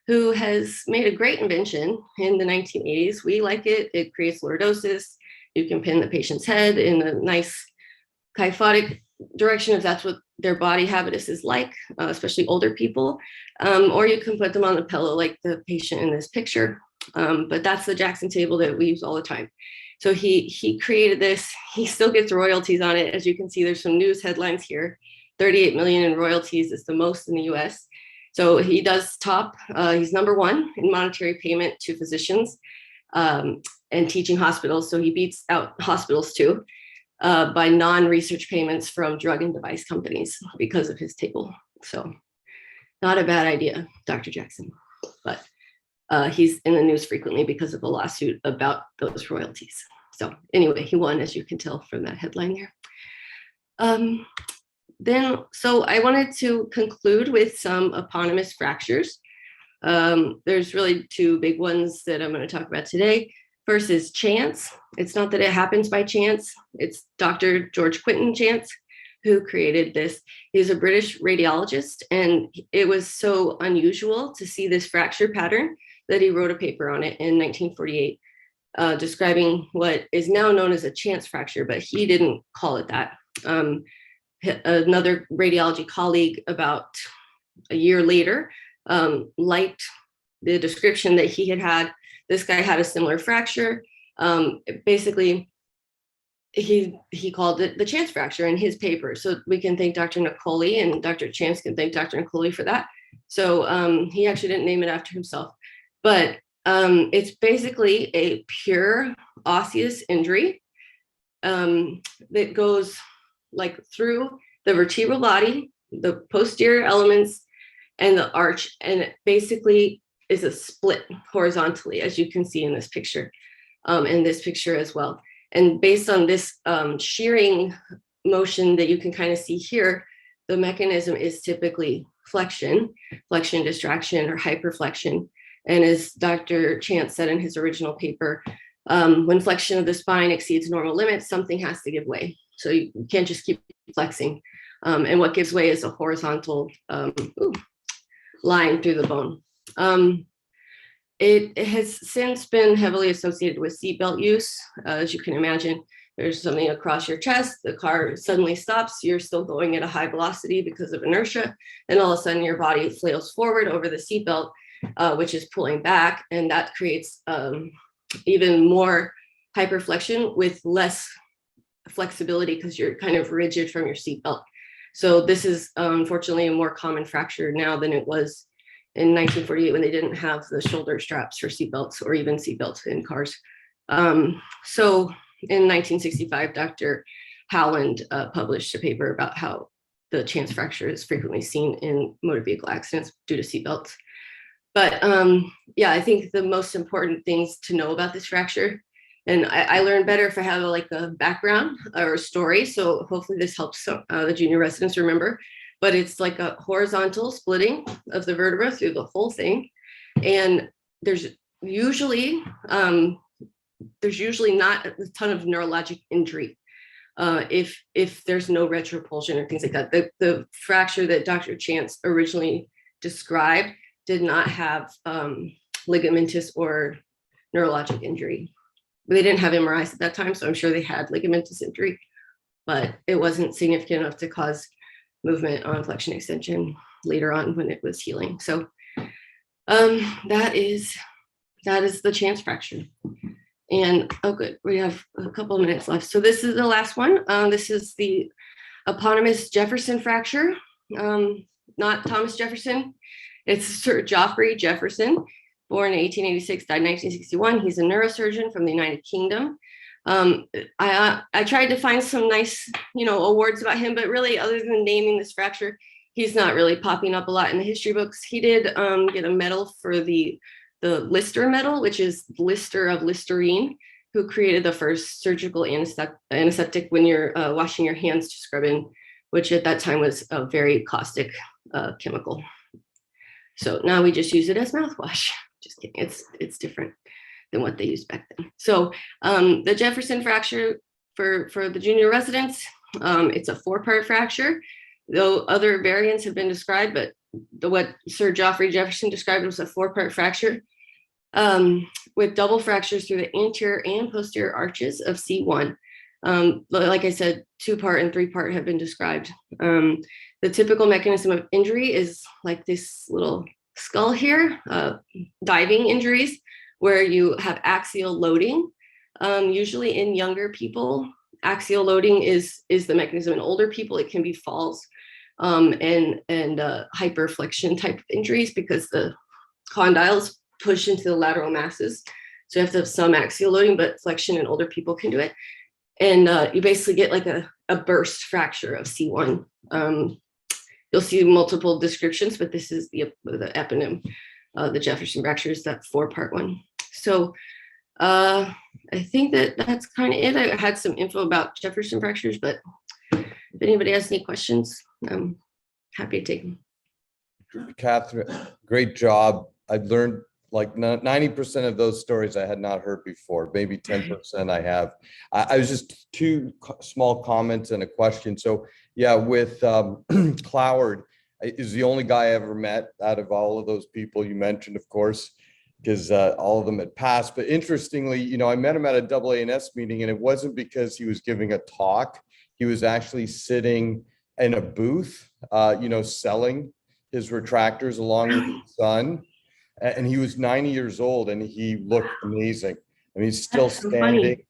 who has made a great invention in the 1980s. We like it. It creates lordosis. You can pin the patient's head in a nice kyphotic direction if that's what their body habitus is like, especially older people. Or you can put them on the pillow like the patient in this picture. But that's the Jackson table that we use all the time. So he created this. He still gets royalties on it. As you can see, there's some news headlines here. 38 million in royalties is the most in the US. So he does top, he's number one in monetary payment to physicians and teaching hospitals. So he beats out hospitals too by non-research payments from drug and device companies because of his table. So not a bad idea, Dr. Jackson, but he's in the news frequently because of a lawsuit about those royalties. So anyway, he won, as you can tell from that headline there. So I wanted to conclude with some eponymous fractures. There's really two big ones that I'm going to talk about today. First is chance. It's not that it happens by chance. It's Dr. George Quinton Chance who created this. He's a British radiologist, and it was so unusual to see this fracture pattern that he wrote a paper on it in 1948, describing what is now known as a chance fracture, but he didn't call it that. another radiology colleague about a year later liked the description that he had. This guy had a similar fracture. Basically, he called it the chance fracture in his paper. So we can thank Dr. Nicoli, and Dr. Chance can thank Dr. Nicoli for that. So he actually didn't name it after himself, but it's basically a pure osseous injury that goes like through the vertebral body, the posterior elements, and the arch, and it basically is a split horizontally, as you can see in this picture, in this picture as well. And based on this shearing motion that you can kind of see here, the mechanism is typically flexion distraction, or hyperflexion. And as Dr. Chance said in his original paper, when flexion of the spine exceeds normal limits, something has to give way. So you can't just keep flexing. And what gives way is a horizontal line through the bone. It has since been heavily associated with seatbelt use. As you can imagine, there's something across your chest, the car suddenly stops, you're still going at a high velocity because of inertia, and all of a sudden your body flails forward over the seatbelt, which is pulling back, and that creates even more hyperflexion with less flexibility because you're kind of rigid from your seatbelt. So this is unfortunately a more common fracture now than it was in 1948 when they didn't have the shoulder straps for seatbelts or even seatbelts in cars. So in 1965, Dr. Howland published a paper about how the chance fracture is frequently seen in motor vehicle accidents due to seatbelts. But yeah, I think the most important things to know about this fracture, and I learn better if I have a background or a story. So hopefully this helps the junior residents remember. But it's like a horizontal splitting of the vertebra through the whole thing. And there's usually not a ton of neurologic injury if there's no retropulsion or things like that. The fracture that Dr. Chance originally described did not have ligamentous or neurologic injury. They didn't have MRIs at that time, so I'm sure they had ligamentous injury, but it wasn't significant enough to cause movement on flexion extension later on when it was healing. So that is the chance fracture. And oh good, we have a couple of minutes left. So this is the last one. This is the eponymous Jefferson fracture, not Thomas Jefferson. It's Sir Geoffrey Jefferson, born in 1886, died in 1961. He's a neurosurgeon from the United Kingdom. I tried to find some nice, awards about him, but really, other than naming this fracture, he's not really popping up a lot in the history books. He did get a medal for the Lister medal, which is Lister of Listerine, who created the first surgical antiseptic when you're washing your hands to scrub in, which at that time was a very caustic chemical. So now we just use it as mouthwash. Just kidding, it's different than what they used back then. So the Jefferson fracture for the junior residents, it's a 4-part fracture, though other variants have been described, but what Sir Geoffrey Jefferson described was a 4-part fracture with double fractures through the anterior and posterior arches of C1. Like I said, 2-part and 3-part have been described. The typical mechanism of injury is like this little skull here, diving injuries, where you have axial loading. Usually in younger people, axial loading is the mechanism. In older people, it can be falls and hyperflexion type of injuries because the condyles push into the lateral masses. So you have to have some axial loading, but flexion in older people can do it. And you basically get like a burst fracture of C1. You'll see multiple descriptions, but this is the eponym. The Jefferson fracture is that 4-part one. So I think that's kind of it. I had some info about Jefferson fractures, but if anybody has any questions, I'm happy to take them. Catherine, great job. I've learned like 90% of those stories I had not heard before, maybe 10% I have. I was just 2 small comments and a question. So yeah, with Cloward is the only guy I ever met out of all of those people you mentioned, of course, because all of them had passed. But interestingly, I met him at a AANS meeting, and it wasn't because he was giving a talk. He was actually sitting in a booth, selling his retractors along with his son. And he was 90 years old and he looked amazing. I mean, he's still That's so funny.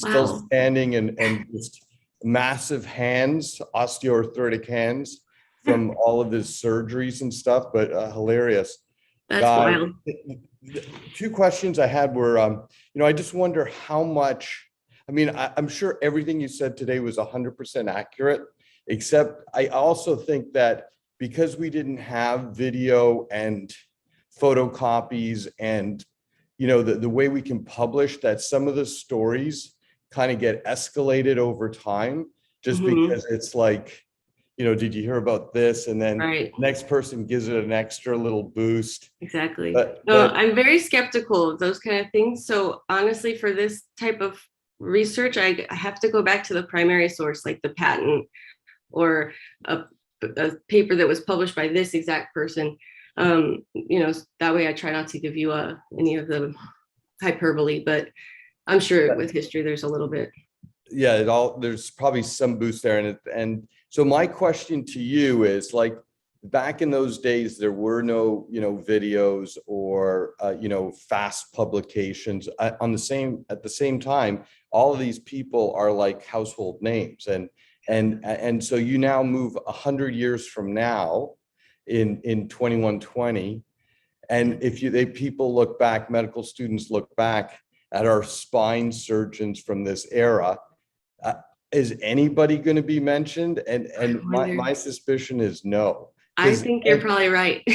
Wow. standing and just massive hands, osteoarthritic hands from all of his surgeries and stuff, but hilarious. That's wild. Two questions I had were, I just wonder how much, I mean, I'm sure everything you said today was 100% accurate, except I also think that because we didn't have video and photocopies and, the way we can publish, that some of the stories kind of get escalated over time just because it's like, did you hear about this? And then next person gives it an extra little boost. Exactly. I'm very skeptical of those kind of things. So honestly, for this type of research, I have to go back to the primary source, like the patent or a paper that was published by this exact person. That way I try not to give you any of the hyperbole, but I'm sure with history, there's a little bit. Yeah, there's probably some boost there. And so my question to you is, like, back in those days, there were no, videos or, fast publications. At the same time, all of these people are like household names. And so you now move 100 years from now in 2120. And if people look back, medical students look back at our spine surgeons from this era, is anybody going to be mentioned? And my suspicion is no. I think you're probably right.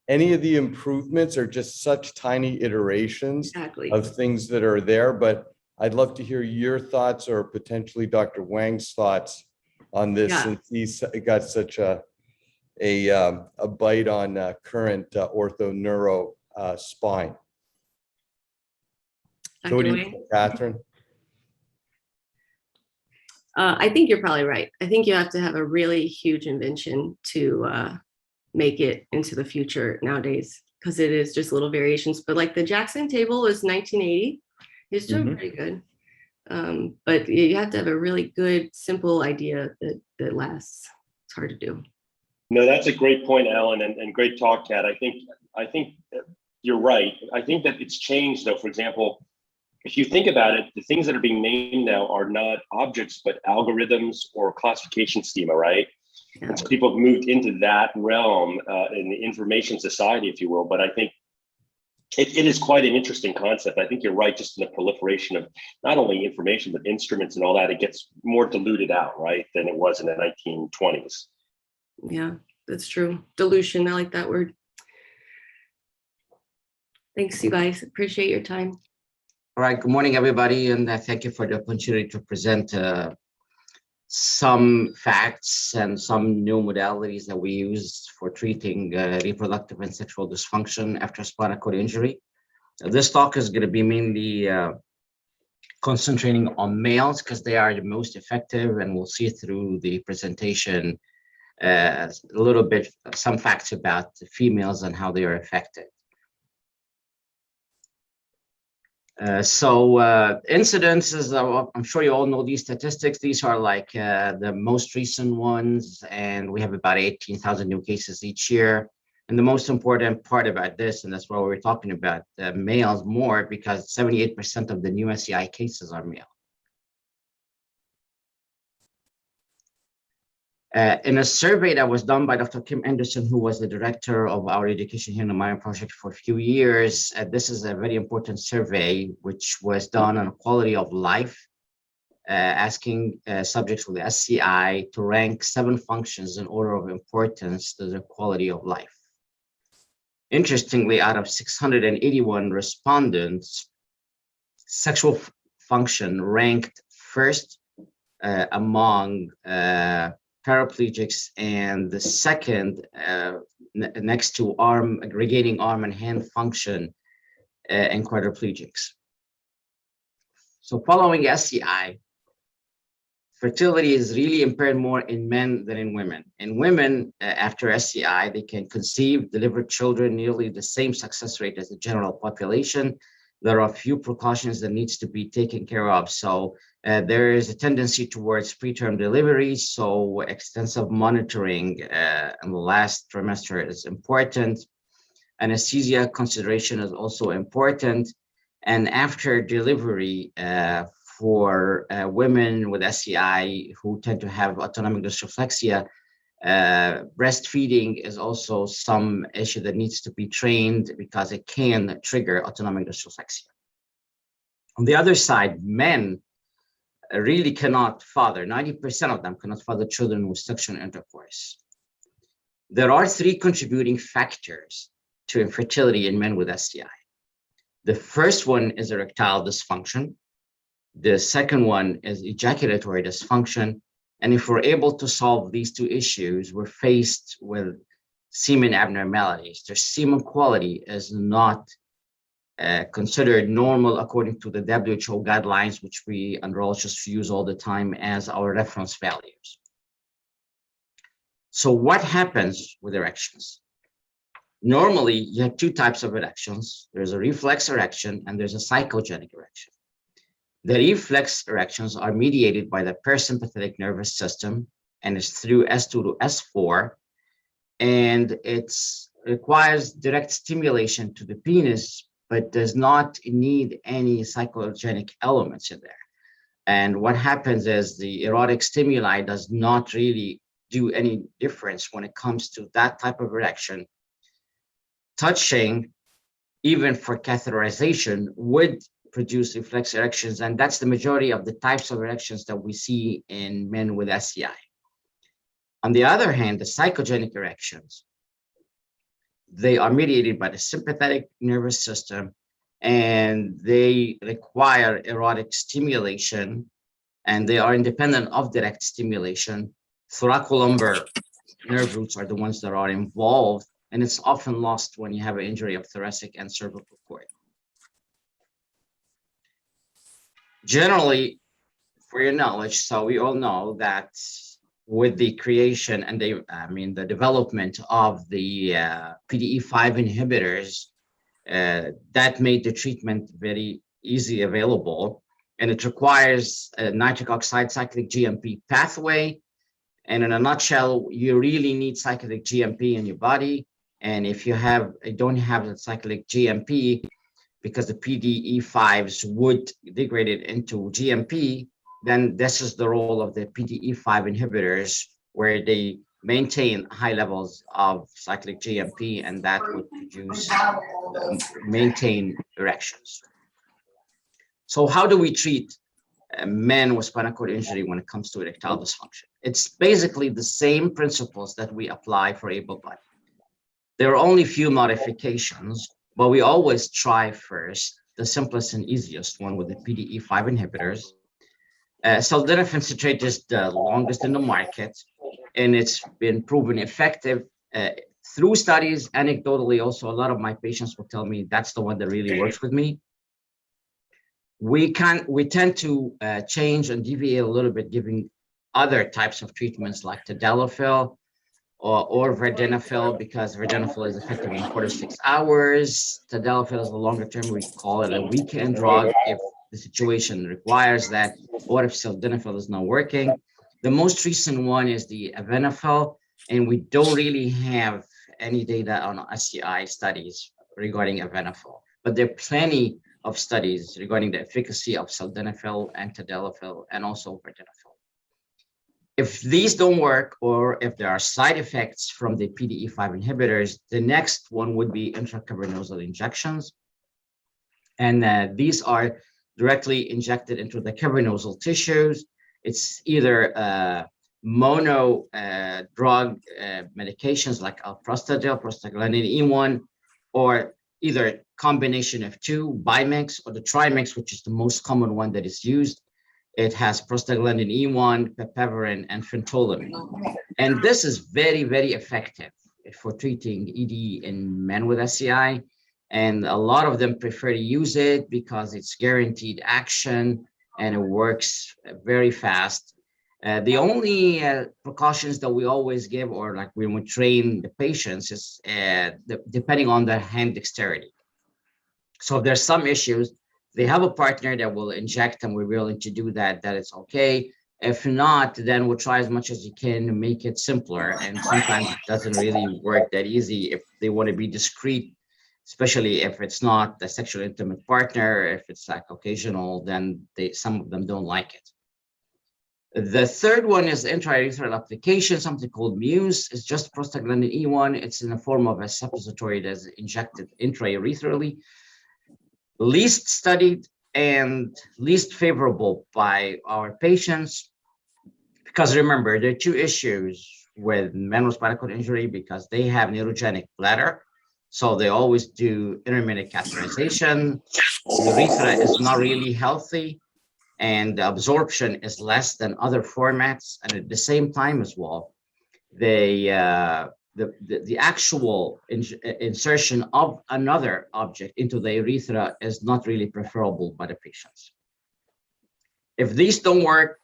Any of the improvements are just such tiny iterations of things that are there. But I'd love to hear your thoughts, or potentially Dr. Wang's thoughts on this, since he's got such a bite on current ortho-neuro spine. So what do you think, Catherine? I think you're probably right. I think you have to have a really huge invention to make it into the future nowadays, because it is just little variations. But like the Jackson table was 1980. It's doing pretty good. But you have to have a really good, simple idea that lasts. It's hard to do. No, that's a great point, Alan, and great talk, Kat. I think you're right. I think that it's changed, though. For example, if you think about it, the things that are being named now are not objects, but algorithms or classification schema, right? Yeah. And so people have moved into that realm in the information society, if you will. But I think it is quite an interesting concept. I think you're right, just in the proliferation of not only information, but instruments and all that. It gets more diluted out, right, than it was in the 1920s. Yeah, that's true. Dilution, I like that word. Thanks, you guys. Appreciate your time. All right, good morning, everybody, and thank you for the opportunity to present some facts and some new modalities that we use for treating reproductive and sexual dysfunction after spinal cord injury. This talk is going to be mainly concentrating on males because they are the most effective, and we'll see through the presentation a little bit, some facts about the females and how they are affected. Incidences, I'm sure you all know these statistics. These are like the most recent ones, and we have about 18,000 new cases each year. And the most important part about this, and that's why we're talking about males more, because 78% of the new SCI cases are male. In a survey that was done by Dr. Kim Anderson, who was the director of our Education Here in the Mind Project for a few years, this is a very important survey which was done on quality of life, asking subjects with SCI to rank 7 functions in order of importance to their quality of life. Interestingly, out of 681 respondents, sexual function ranked first among paraplegics, and the second next to regaining arm and hand function in quadriplegics. So following SCI, fertility is really impaired more in men than in women. In women, after SCI, they can conceive, deliver children nearly the same success rate as the general population. There are a few precautions that needs to be taken care of. So There is a tendency towards preterm delivery, so extensive monitoring in the last trimester is important. Anesthesia consideration is also important. And after delivery, for women with SCI who tend to have autonomic dysreflexia, breastfeeding is also some issue that needs to be trained because it can trigger autonomic dysreflexia. On the other side, men really cannot father. 90% of them cannot father children with sexual intercourse. There are 3 contributing factors to infertility in men with STI. The first one is erectile dysfunction. The second one is ejaculatory dysfunction. And if we're able to solve these 2 issues, we're faced with semen abnormalities. Their semen quality is not considered normal according to the WHO guidelines, which we andrologists use all the time as our reference values. So what happens with erections? Normally, you have 2 types of erections. There's a reflex erection and there's a psychogenic erection. The reflex erections are mediated by the parasympathetic nervous system, and it's through S2 to S4, and it requires direct stimulation to the penis, but does not need any psychogenic elements in there. And what happens is the erotic stimuli does not really do any difference when it comes to that type of erection. Touching, even for catheterization, would produce reflex erections, and that's the majority of the types of erections that we see in men with SCI. On the other hand, the psychogenic erections, they are mediated by the sympathetic nervous system, and they require erotic stimulation, and they are independent of direct stimulation. Thoracolumbar nerve roots are the ones that are involved, and it's often lost when you have an injury of thoracic and cervical cord. Generally, for your knowledge, so we all know that with the creation and the development of the PDE5 inhibitors, that made the treatment very easy available, and it requires a nitric oxide cyclic GMP pathway. And in a nutshell, you really need cyclic GMP in your body. And if you don't have the cyclic GMP, because the PDE5s would degrade it into GMP, then this is the role of the PDE5 inhibitors, where they maintain high levels of cyclic GMP, and that would produce, maintain erections. So how do we treat men with spinal cord injury when it comes to erectile dysfunction? It's basically the same principles that we apply for able-bodied. There are only few modifications, but we always try first the simplest and easiest one with the PDE5 inhibitors. Sildenafil citrate is the longest in the market, and it's been proven effective through studies. Anecdotally, also, a lot of my patients will tell me that's the one that really works with me. We tend to change and deviate a little bit, giving other types of treatments like tadalafil or vardenafil, because vardenafil is effective in 4 to 6 hours. Tadalafil is the longer term. We call it a weekend drug if the situation requires that, or if sildenafil is not working. The most recent one is the evenafil, and we don't really have any data on SCI studies regarding evenafil, but there are plenty of studies regarding the efficacy of sildenafil and tadalafil and also vardenafil. If these don't work, or if there are side effects from the PDE5 inhibitors, the next one would be intra-Carbon nozzle injections. And these are directly injected into the cavernosal tissues. It's either mono drug medications like alprostadil, prostaglandin E1, or either combination of 2, Bimix, or the Trimix, which is the most common one that is used. It has prostaglandin E1, papaverine, and phentolamine. And this is very, very effective for treating ED in men with SCI. And a lot of them prefer to use it because it's guaranteed action and it works very fast. The only precautions that we always give, or like when we train the patients, is depending on their hand dexterity. So if there's some issues, they have a partner that will inject and we're willing to do that, that it's okay. If not, then we'll try as much as you can to make it simpler. And sometimes it doesn't really work that easy if they want to be discreet, especially if it's not a sexual intimate partner. If it's like occasional, then some of them don't like it. The third one is intraurethral application, something called Muse. It's just prostaglandin E1. It's in the form of a suppository that's injected intraurethral. Least studied and least favorable by our patients, because remember, there are two issues with men with spinal cord injury, because they have neurogenic bladder, so they always do intermittent catheterization. The urethra is not really healthy, and the absorption is less than other formats, and at the same time as well, the actual insertion of another object into the urethra is not really preferable by the patients. If these don't work,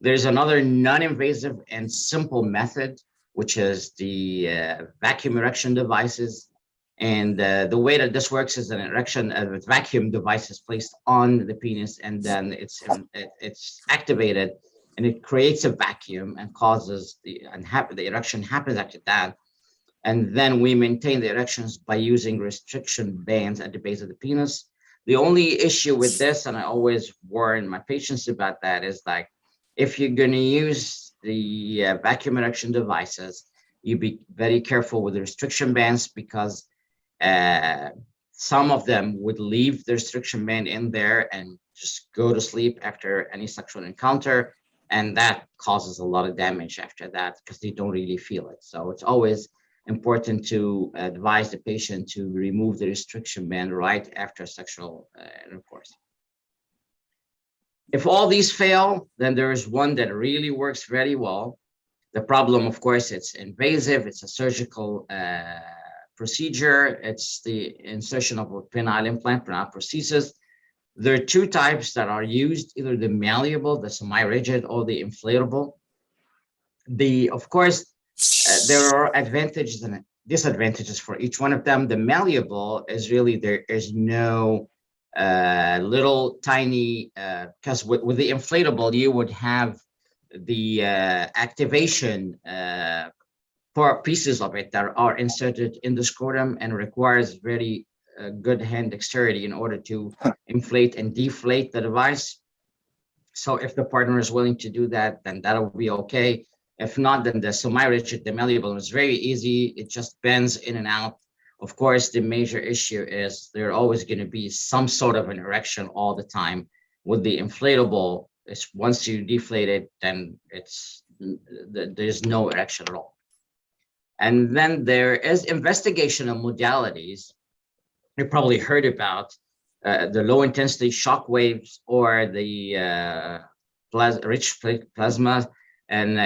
there's another non-invasive and simple method, which is the vacuum erection devices. And the way that this works is an erection with vacuum devices placed on the penis, and then it's activated, and it creates a vacuum and causes the erection happens after that. And then we maintain the erections by using restriction bands at the base of the penis. The only issue with this, and I always warn my patients about that, is like, if you're going to use the vacuum erection devices, you be very careful with the restriction bands, because some of them would leave the restriction band in there and just go to sleep after any sexual encounter. And that causes a lot of damage after that, because they don't really feel it. So it's always important to advise the patient to remove the restriction band right after sexual intercourse. If all these fail, then there is one that really works very well. The problem, of course, it's invasive. It's a surgical procedure. It's the insertion of a penile implant, penile prosthesis. There are two types that are used, either the malleable, the semi-rigid, or the inflatable. Of course, there are advantages and disadvantages for each one of them. The malleable is really, there is no little tiny, because with the inflatable, you would have the activation pieces of it that are inserted in the scrotum, and requires very good hand dexterity in order to inflate and deflate the device. So if the partner is willing to do that, then that'll be okay. If not, then the semi-rigid, the malleable, is very easy. It just bends in and out. Of course, the major issue is there always going to be some sort of an erection all the time. With the inflatable, it's once you deflate it, then there's no erection at all. And then there is investigational modalities. You probably heard about the low intensity shock waves, or the rich plasma. And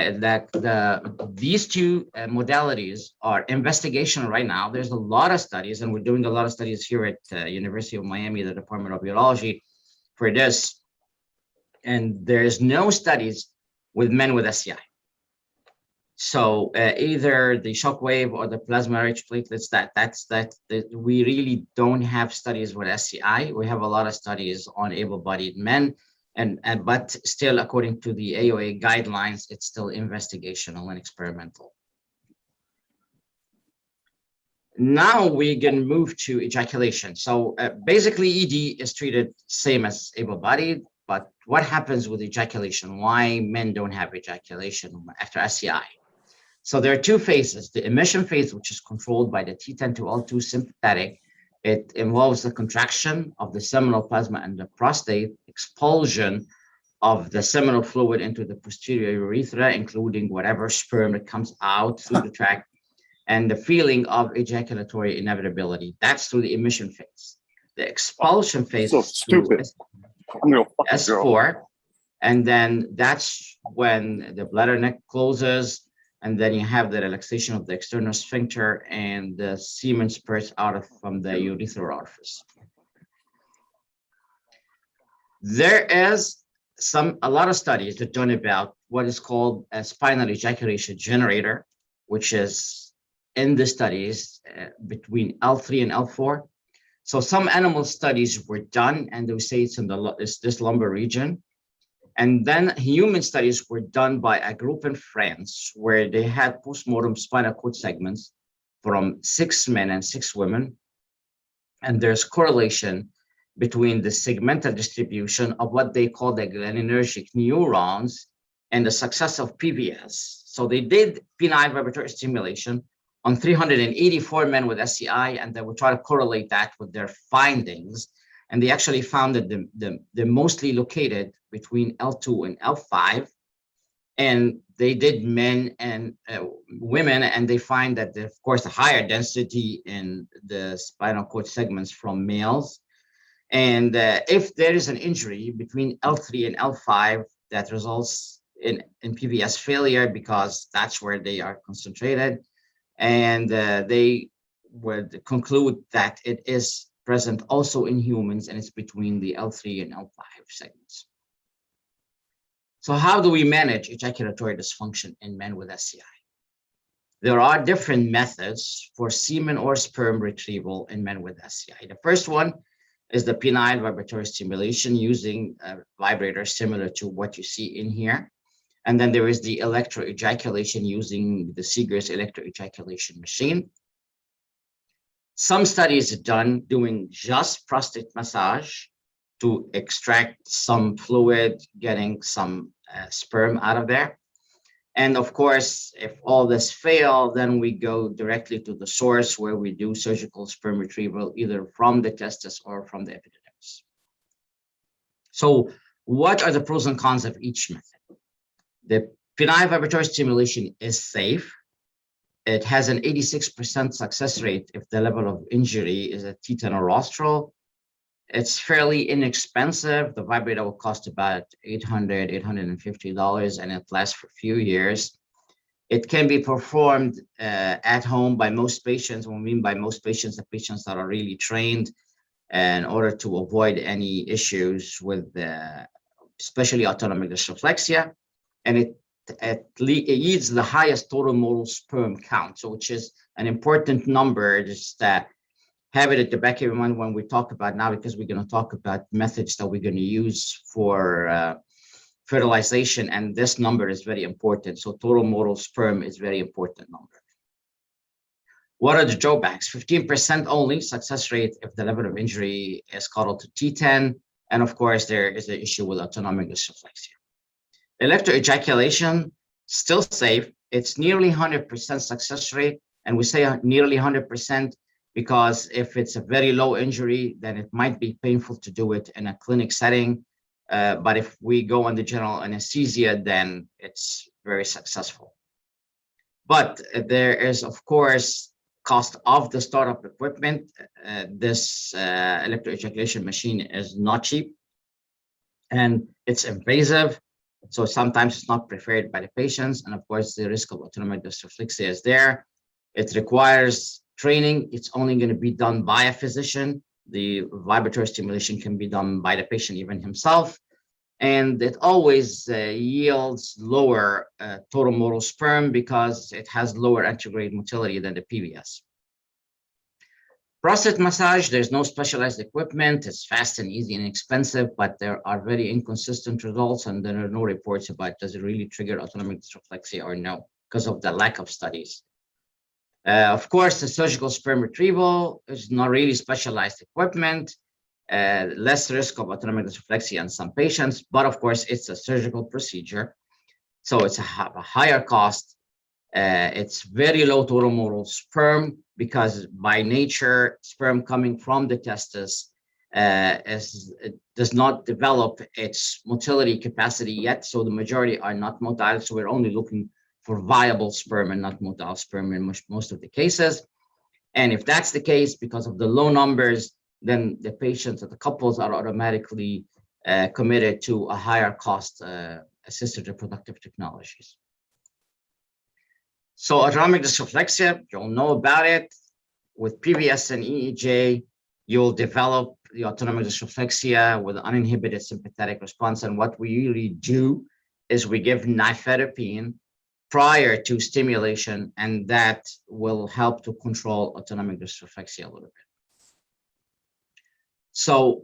these two modalities are investigational right now. There's a lot of studies, and we're doing a lot of studies here at University of Miami, the Department of Urology, for this. And there's no studies with men with SCI. So either the shock wave or the plasma-rich platelets, that we really don't have studies with SCI. We have a lot of studies on able-bodied men. But still, according to the AOA guidelines, it's still investigational and experimental. Now we can move to ejaculation. So basically, ED is treated same as able-bodied, but what happens with ejaculation? Why men don't have ejaculation after SCI? So there are two phases. The emission phase, which is controlled by the T10 to L2 sympathetic. It involves the contraction of the seminal plasma and the prostate, expulsion of the seminal fluid into the posterior urethra, including whatever sperm that comes out through the tract, and the feeling of ejaculatory inevitability. That's through the emission phase. The expulsion phase is through S4, and then that's when the bladder neck closes, and then you have the relaxation of the external sphincter, and the semen spurts out from the urethral orifice. There is a lot of studies that done about what is called a spinal ejaculation generator, which is in the studies between L3 and L4. So some animal studies were done, and they say it's this lumbar region. And then human studies were done by a group in France where they had postmortem spinal cord segments from 6 men and 6 women. And there's correlation between the segmental distribution of what they call the glaninergic neurons and the success of PVS. So they did penile vibratory stimulation on 384 men with SCI, and they would try to correlate that with their findings. And they actually found that they're mostly located between L2 and L5. And they did men and women, and they find that, of course, a higher density in the spinal cord segments from males. And if there is an injury between L3 and L5, that results in PVS failure because that's where they are concentrated. And they would conclude that it is present also in humans, and it's between the L3 and L5 segments. So how do we manage ejaculatory dysfunction in men with SCI? There are different methods for semen or sperm retrieval in men with SCI. The first one is the penile vibratory stimulation using a vibrator similar to what you see in here. And then there is the electro ejaculation using the Seeger's electro ejaculation machine. Some studies are done doing just prostate massage to extract some fluid, getting some sperm out of there. And of course, if all this fails, then we go directly to the source where we do surgical sperm retrieval, either from the testis or from the epididymis. So what are the pros and cons of each method? The penile vibratory stimulation is safe. It has an 86% success rate if the level of injury is a teton or rostral. It's fairly inexpensive. The vibrator will cost about $800, $850, and it lasts for a few years. It can be performed at home by most patients. What we mean by most patients, the patients that are really trained in order to avoid any issues with especially autonomic dysreflexia. And it yields the highest total modal sperm count, so which is an important number. Just have it at the back of your mind when we talk about now, because we're going to talk about methods that we're going to use for fertilization, and this number is very important. So total modal sperm is very important number. What are the drawbacks? 15% only success rate if the level of injury is caudal to T10, and of course there is an issue with autonomic dysreflexia. Electro ejaculation, still safe. It's nearly 100% success rate. And we say nearly 100% because if it's a very low injury, then it might be painful to do it in a clinic setting. But if we go under general anesthesia, then it's very successful. But there is, of course, cost of the startup equipment. This electro ejaculation machine is not cheap, and it's invasive. So sometimes it's not preferred by the patients. And of course, the risk of autonomic dysreflexia is there. It requires training. It's only going to be done by a physician. The vibratory stimulation can be done by the patient even himself. And it always yields lower total modal sperm because it has lower antegrade motility than the PVS. Prostate massage, there's no specialized equipment. It's fast and easy and expensive, but there are very inconsistent results, and there are no reports about does it really trigger autonomic dysreflexia or no, because of the lack of studies. Of course, the surgical sperm retrieval is not really specialized equipment, less risk of autonomic dysreflexia in some patients, but of course, it's a surgical procedure. So it's a higher cost. It's very low total modal sperm because by nature, sperm coming from the testis it does not develop its motility capacity yet. So the majority are not motile. So we're only looking for viable sperm and not motile sperm in most of the cases. And if that's the case, because of the low numbers, then the patients or the couples are automatically committed to a higher cost assisted reproductive technologies. So autonomic dysreflexia, you'll know about it. With PVS and EEJ, you'll develop the autonomic dysreflexia with uninhibited sympathetic response. And what we usually do is we give nifedipine prior to stimulation, and that will help to control autonomic dysreflexia a little bit. So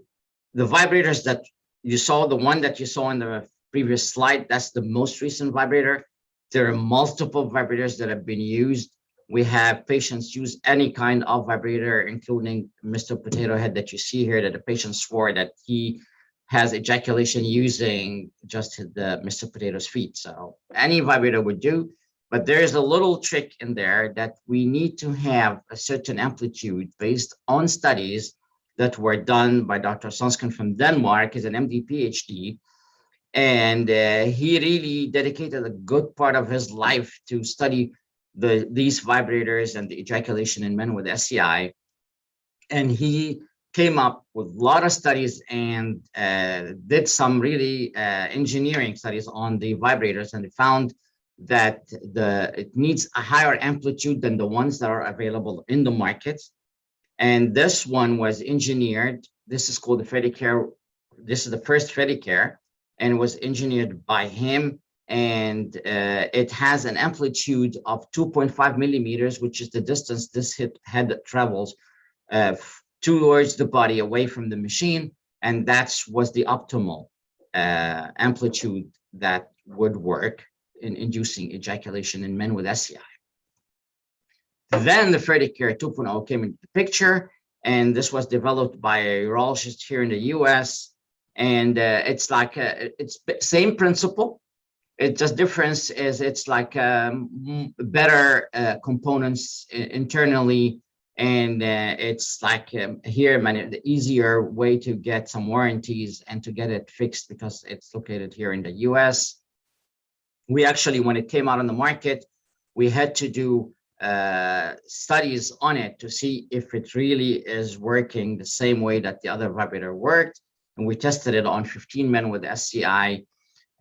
the vibrators that you saw, the one that you saw in the previous slide, that's the most recent vibrator. There are multiple vibrators that have been used. We have patients use any kind of vibrator, including Mr. Potato Head that you see here, that the patient swore that he has ejaculation using just the Mr. Potato's feet. So any vibrator would do, but there is a little trick in there that we need to have a certain amplitude based on studies that were done by Dr. Sonsken from Denmark. He's an MD PhD, and he really dedicated a good part of his life to study these vibrators and the ejaculation in men with SCI. And he came up with a lot of studies and did some really engineering studies on the vibrators, and found that it needs a higher amplitude than the ones that are available in the market. And this one was engineered. This is called the Fedicare. This is the first Fedicare, and was engineered by him. And it has an amplitude of 2.5 millimeters, which is the distance this head travels towards the body, away from the machine. And that was the optimal amplitude that would work in inducing ejaculation in men with SCI. Then the Fedicare 2.0 came into the picture, and this was developed by a urologist here in the US. And it's like, it's same principle. It just difference is it's like better components internally, and it's like here, the easier way to get some warranties and to get it fixed because it's located here in the US. We actually, when it came out on the market, we had to do studies on it to see if it really is working the same way that the other vibrator worked. And we tested it on 15 men with SCI.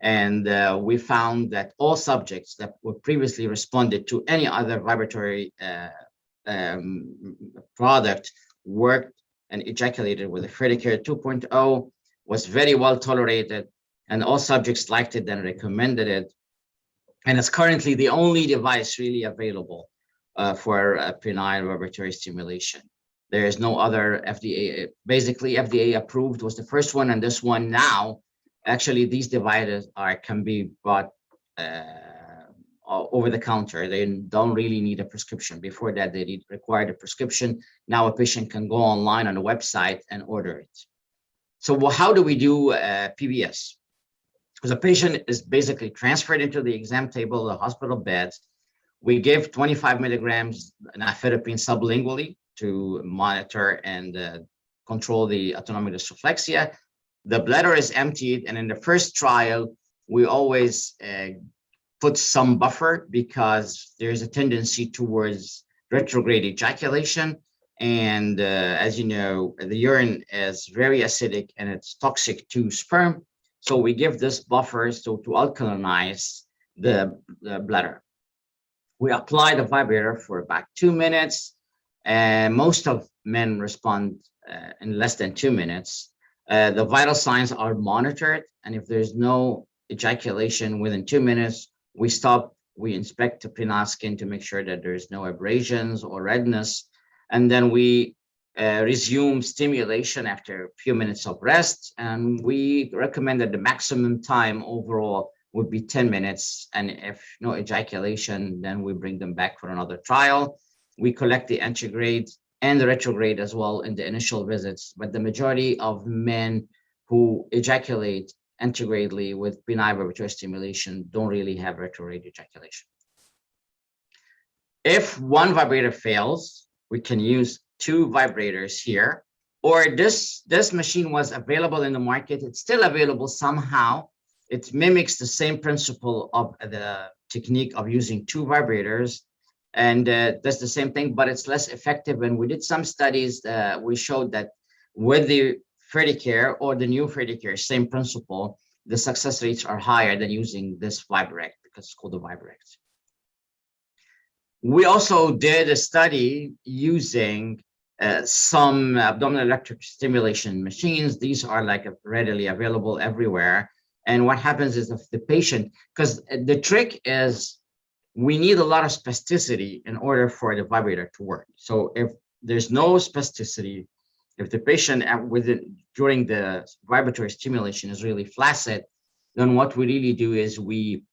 And we found that all subjects that were previously responded to any other vibratory product worked and ejaculated with the Fedicare 2.0, was very well tolerated, and all subjects liked it and recommended it. And it's currently the only device really available for penile vibratory stimulation. There is no other FDA, basically FDA approved was the first one, and this one now. Actually, these devices can be bought over the counter. They don't really need a prescription. Before that, they required a prescription. Now a patient can go online on a website and order it. So how do we do PVS? Because a patient is basically transferred into the exam table, the hospital bed. We give 25 milligrams nifedipine sublingually to monitor and control the autonomic dysreflexia. The bladder is emptied, and in the first trial, we always put some buffer because there's a tendency towards retrograde ejaculation. And as you know, the urine is very acidic and it's toxic to sperm. So we give this buffer to alkalinize the bladder. We apply the vibrator for about 2 minutes, and most of men respond in less than 2 minutes. The vital signs are monitored, and if there's no ejaculation within 2 minutes, we stop, we inspect the penile skin to make sure that there's no abrasions or redness, and then we resume stimulation after a few minutes of rest. And we recommend that the maximum time overall would be 10 minutes, and if no ejaculation, then we bring them back for another trial. We collect the antegrade and the retrograde as well in the initial visits, but the majority of men who ejaculate antegradely with penile vibratory stimulation don't really have retrograde ejaculation. If one vibrator fails, we can use 2 vibrators here, or this machine was available in the market. It's still available somehow. It mimics the same principle of the technique of using 2 vibrators. And that's the same thing, but it's less effective. And we did some studies. We showed that with the Fedicare or the new Fedicare, same principle, the success rates are higher than using this Vibrect, because it's called the Vibrect. We also did a study using some abdominal electric stimulation machines. These are like readily available everywhere. And what happens is if the patient, because the trick is, we need a lot of spasticity in order for the vibrator to work. So if there's no spasticity, If the patient during the vibratory stimulation is really flaccid, then what we really do is we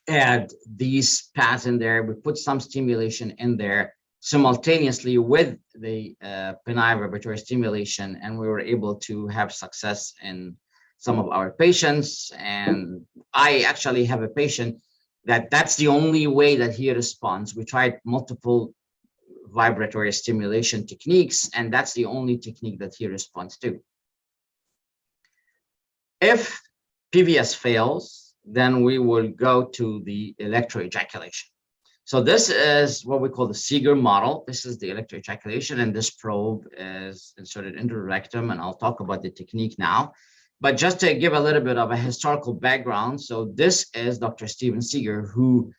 add these pads in there. We put some stimulation in there simultaneously with the penile vibratory stimulation, and we were able to have success in some of our patients. And I actually have a patient that's the only way that he responds. We tried multiple vibratory stimulation techniques, and that's the only technique that he responds to. If PVS fails, then we will go to the electro ejaculation. So this is what we call the Seeger model. This is the electro ejaculation, and this probe is inserted into the rectum, and I'll talk about the technique now. But just to give a little bit of a historical background, so this is Dr. Steven Seeger, who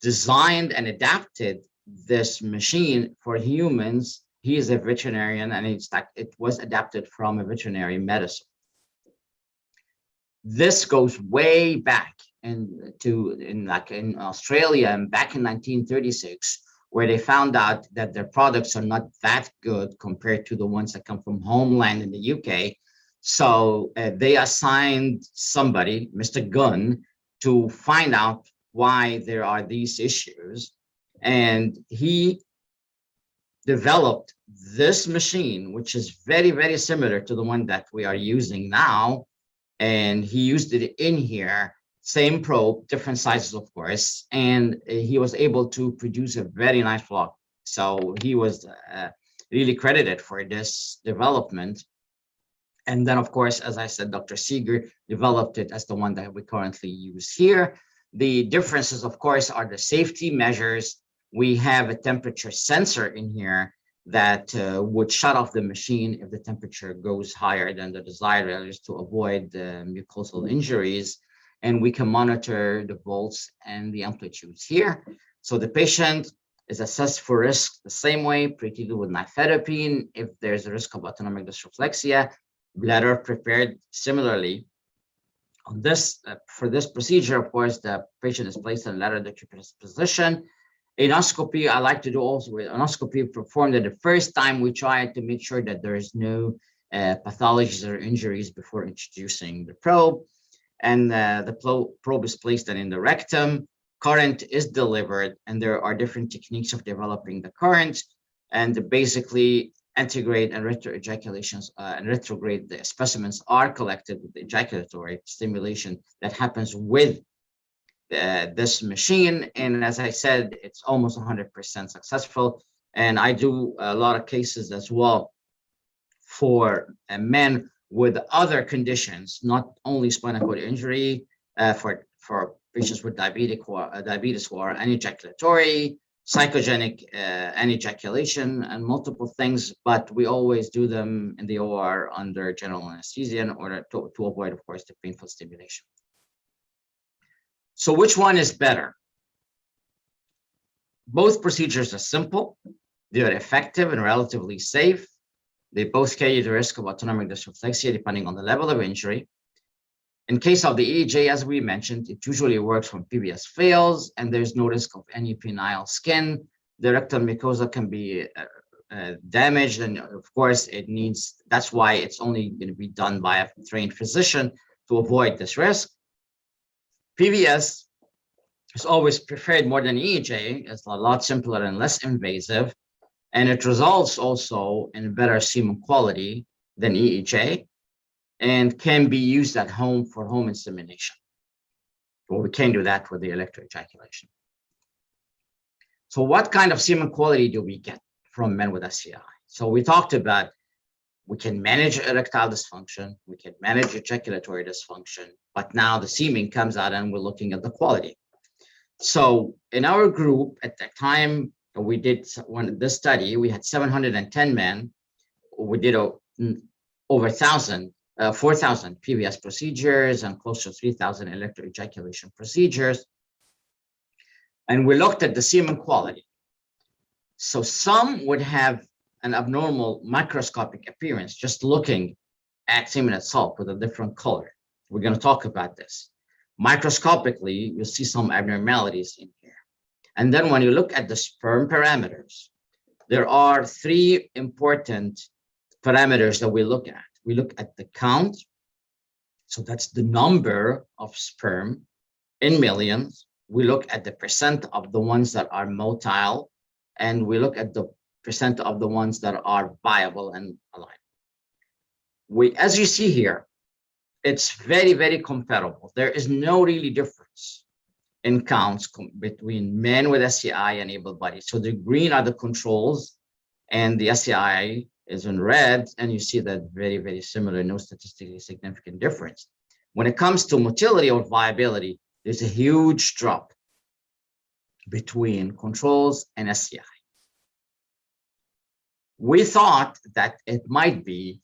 designed and adapted this machine for humans. He is a veterinarian, and it was adapted from a veterinary medicine. This goes way back in Australia, and back in 1936, where they found out that their products are not that good compared to the ones that come from Homeland in the UK. So they assigned somebody, Mr. Gunn, to find out why there are these issues. And he developed this machine, which is very, very similar to the one that we are using now. And he used it in here, same probe, different sizes, of course, and he was able to produce a very nice flock. So he was really credited for this development. And then, of course, as I said, Dr. Seeger developed it as the one that we currently use here. The differences, of course, are the safety measures. We have a temperature sensor in here that would shut off the machine if the temperature goes higher than the desired values to avoid the mucosal injuries. And we can monitor the volts and the amplitudes here. So the patient is assessed for risk the same way, pre-treated with nifedipine. If there's a risk of autonomic dysreflexia, bladder prepared similarly. On this, for this procedure, of course, the patient is placed in lateral decubitus position. Anoscopy, I like to do also with anoscopy performed at the first time. We try to make sure that there is no pathologies or injuries before introducing the probe. And the probe is placed in the rectum. Current is delivered, and there are different techniques of developing the current. And basically, antegrade and retro-ejaculations and retrograde the specimens are collected with the ejaculatory stimulation that happens with this machine. And as I said, it's almost 100% successful. And I do a lot of cases as well for men with other conditions, not only spinal cord injury, for patients with diabetes who are anejaculatory, psychogenic anejaculation, and multiple things, but we always do them in the OR under general anesthesia in order to avoid, of course, the painful stimulation. So which one is better? Both procedures are simple, they are effective and relatively safe. They both carry the risk of autonomic dysreflexia depending on the level of injury. In case of the EJ, as we mentioned, it usually works when PVS fails and there's no risk of any penile skin. The rectal mucosa can be damaged, and of course that's why it's only going to be done by a trained physician to avoid this risk. PVS is always preferred more than EJ. It's a lot simpler and less invasive, and it results also in better semen quality than EJ, and can be used at home for home insemination. Well, we can do that with the electro ejaculation. So what kind of semen quality do we get from men with SCI? So we talked about we can manage erectile dysfunction, we can manage ejaculatory dysfunction, but now the semen comes out and we're looking at the quality. So in our group at that time, we did this study, we had 710 men. We did over 4,000 PVS procedures and close to 3,000 electro ejaculation procedures. And we looked at the semen quality. So some would have an abnormal microscopic appearance, just looking at semen itself with a different color. We're going to talk about this. Microscopically, you'll see some abnormalities in here. And then when you look at the sperm parameters there are three important parameters that we look at. We look at the count. So that's the number of sperm in millions. We look at the percent of the ones that are motile, and we look at the percent of the ones that are viable and alive. As you see here, it's very, very comparable. There is no really difference in counts between men with SCI and able-bodied. So the green are the controls, and the SCI is in red, and you see that very, very similar, no statistically significant difference. When it comes to motility or viability, there's a huge drop between controls and SCI. We thought that it might be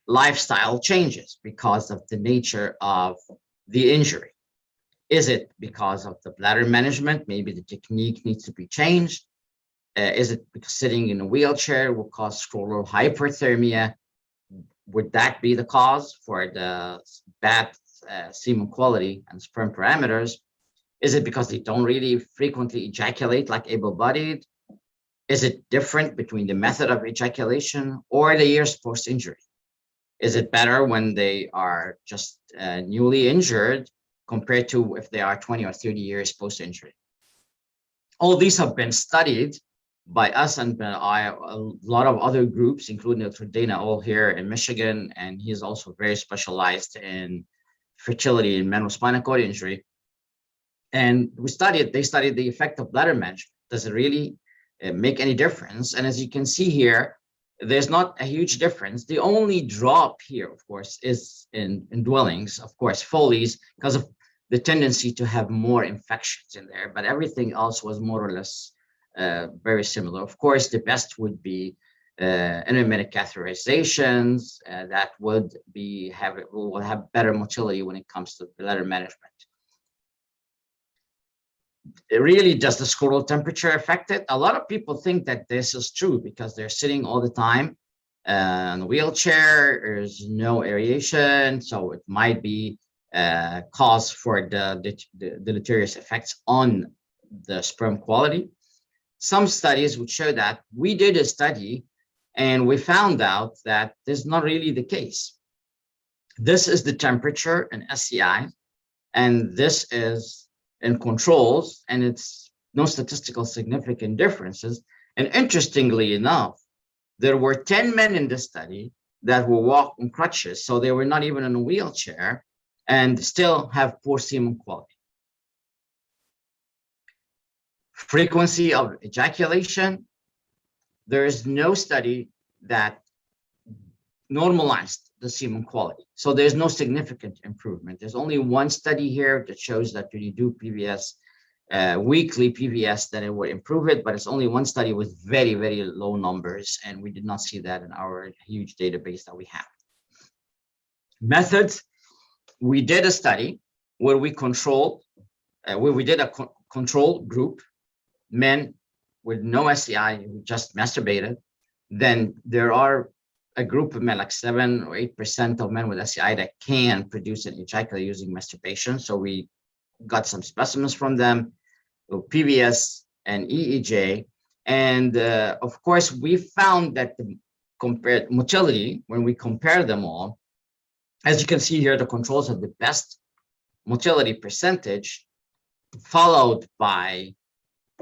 lifestyle changes because of the nature of the injury. Is it because of the bladder management? Maybe the technique needs to be changed. Is it because sitting in a wheelchair will cause scrotal hyperthermia? Would that be the cause for the bad semen quality and sperm parameters? Is it because they don't really frequently ejaculate like able-bodied? Is it different between the method of ejaculation or the years post-injury? Is it better when they are just newly injured compared to if they are 20 or 30 years post-injury? All these have been studied by us and a lot of other groups, including Dr. Dana all here in Michigan, and he's also very specialized in fertility in men with spinal cord injury. And they studied the effect of bladder management. Does it really make any difference? And as you can see here, there's not a huge difference. The only drop here, of course, is in dwellings, of course, Foley's, because of the tendency to have more infections in there, but everything else was more or less very similar. Of course, the best would be intermittent catheterizations that will have better motility when it comes to bladder management. It really, does the scrotal temperature affect it? A lot of people think that this is true because they're sitting all the time in a wheelchair. There's no aeration, so it might be cause for the deleterious effects on the sperm quality. Some studies would show that. We did a study and we found out that this is not really the case. This is the temperature in SCI, and this is in controls, and it's no statistical significant differences. And interestingly enough, there were 10 men in this study that will walk on crutches, so they were not even in a wheelchair, and still have poor semen quality. Frequency of ejaculation, there is no study that normalized the semen quality. So there's no significant improvement. There's only one study here that shows that when you do PVS, weekly PVS, that it would improve it, but it's only one study with very, very low numbers, and we did not see that in our huge database that we have. Methods, we did a study where we controlled, where we did a control group, men with no SCI who just masturbated. Then there are a group of men, like 7 or 8% of men with SCI that can produce an ejaculate using masturbation. So we got some specimens from them, PVS and EEJ. And of course, we found that the compared motility, when we compare them all, as you can see here, the controls have the best motility percentage, followed by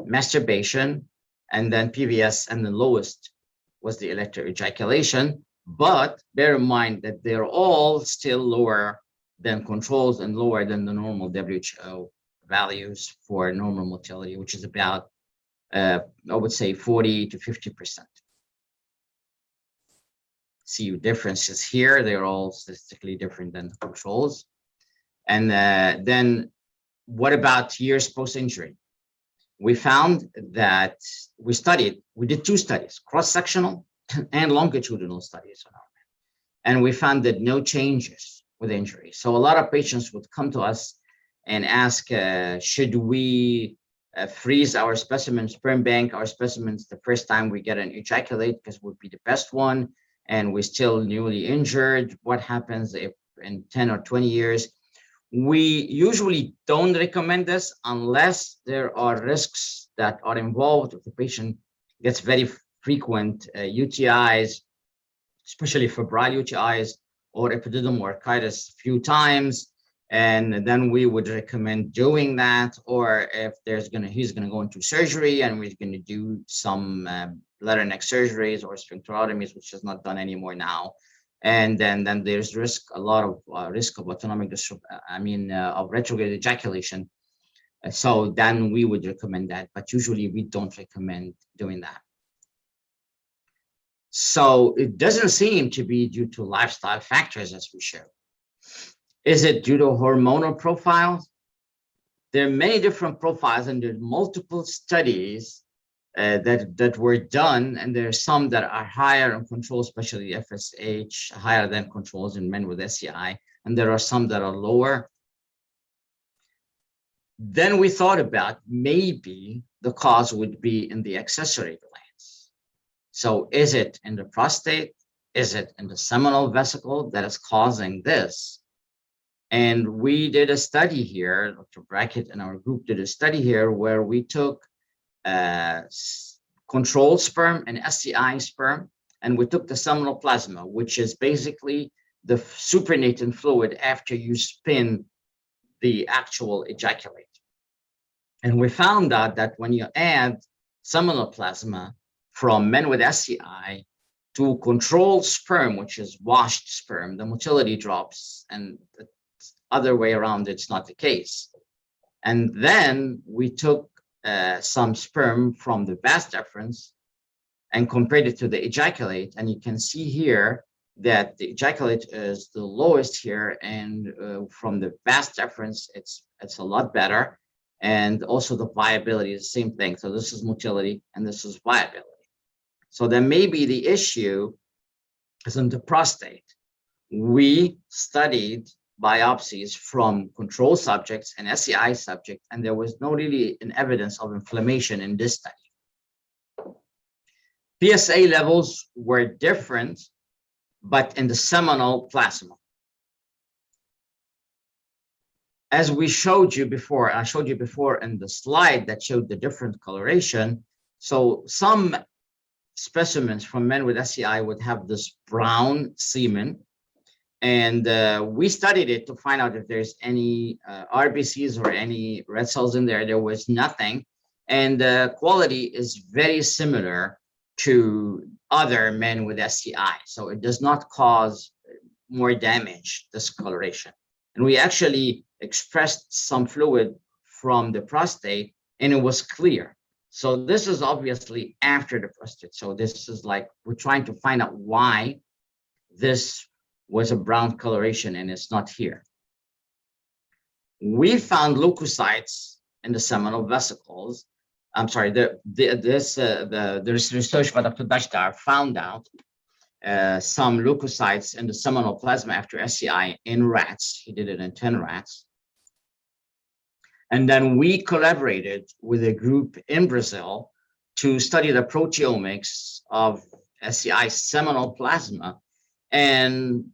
masturbation, and then PVS, and the lowest was the electro ejaculation. But bear in mind that they're all still lower than controls and lower than the normal WHO values for normal motility, which is about, I would say 40 to 50%. See differences here. They're all statistically different than the controls. And then what about years post-injury? We found that we did 2 studies, cross-sectional and longitudinal studies on our men. And we found that no changes with injury. So a lot of patients would come to us and ask, should we freeze our specimens, sperm bank our specimens the first time we get an ejaculate, because it would be the best one, and we're still newly injured? What happens if in 10 or 20 years? We usually don't recommend this unless there are risks that are involved. If the patient gets very frequent UTIs, especially febrile UTIs or epididymal orchitis a few times. And then we would recommend doing that. Or if he's gonna go into surgery and we're gonna do some bladder neck surgeries or sphincterotomies, which is not done anymore now. And then there's a lot of risk of autonomic of retrograde ejaculation. So then we would recommend that, but usually we don't recommend doing that. So it doesn't seem to be due to lifestyle factors, as we showed. Is it due to hormonal profiles? There are many different profiles, and there's multiple studies that were done, and there are some that are higher in control, especially FSH, higher than controls in men with SCI, and there are some that are lower. Then we thought about maybe the cause would be in the accessory glands. So is it in the prostate? Is it in the seminal vesicle that is causing this? And we did a study here, Dr. Brackett and our group did a study here where we took controlled sperm and SCI sperm, and we took the seminal plasma, which is basically the supernatant fluid after you spin the actual ejaculate. And we found out that when you add seminal plasma from men with SCI to controlled sperm, which is washed sperm, the motility drops, and the other way around, it's not the case. And then we took some sperm from the vas deferens and compared it to the ejaculate. And you can see here that the ejaculate is the lowest here, and from the vas deferens, it's a lot better. And also the viability is the same thing. So this is motility and this is viability. So then maybe the issue is in the prostate. We studied biopsies from control subjects and SCI subjects, and there was no really an evidence of inflammation in this study. PSA levels were different, but in the seminal plasma. As we showed you before, I showed you before in the slide that showed the different coloration. So some specimens from men with SCI would have this brown semen. And we studied it to find out if there's any RBCs or any red cells in there. There was nothing. And the quality is very similar to other men with SCI. So it does not cause more damage, this coloration. And we actually expressed some fluid from the prostate, and it was clear. So this is obviously after the prostate. So this is like, we're trying to find out why this was a brown coloration and it's not here. We found leukocytes in the seminal vesicles. I'm sorry, there's research by Dr. Dashtar found out some leukocytes in the seminal plasma after SCI in rats. He did it in 10 rats. And then we collaborated with a group in Brazil to study the proteomics of SCI seminal plasma. And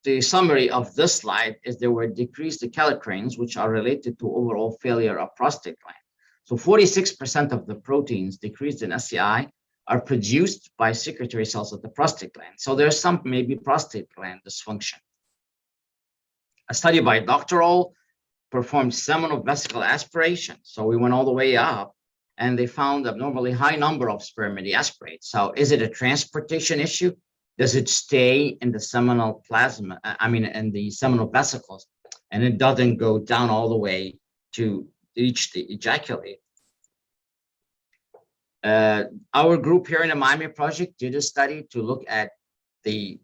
the summary of this slide is there were decreased kallikreins, which are related to overall failure of prostate gland. So 46% of the proteins decreased in SCI are produced by secretory cells of the prostate gland. So there's some maybe prostate gland dysfunction. A study by Doctoral performed seminal vesicle aspiration. So we went all the way up and they found abnormally high number of sperm in the aspirate. So is it a transportation issue? Does it stay in the seminal plasma, in the seminal vesicles, and it doesn't go down all the way to reach the ejaculate? Our group here in the Miami project did a study to look at the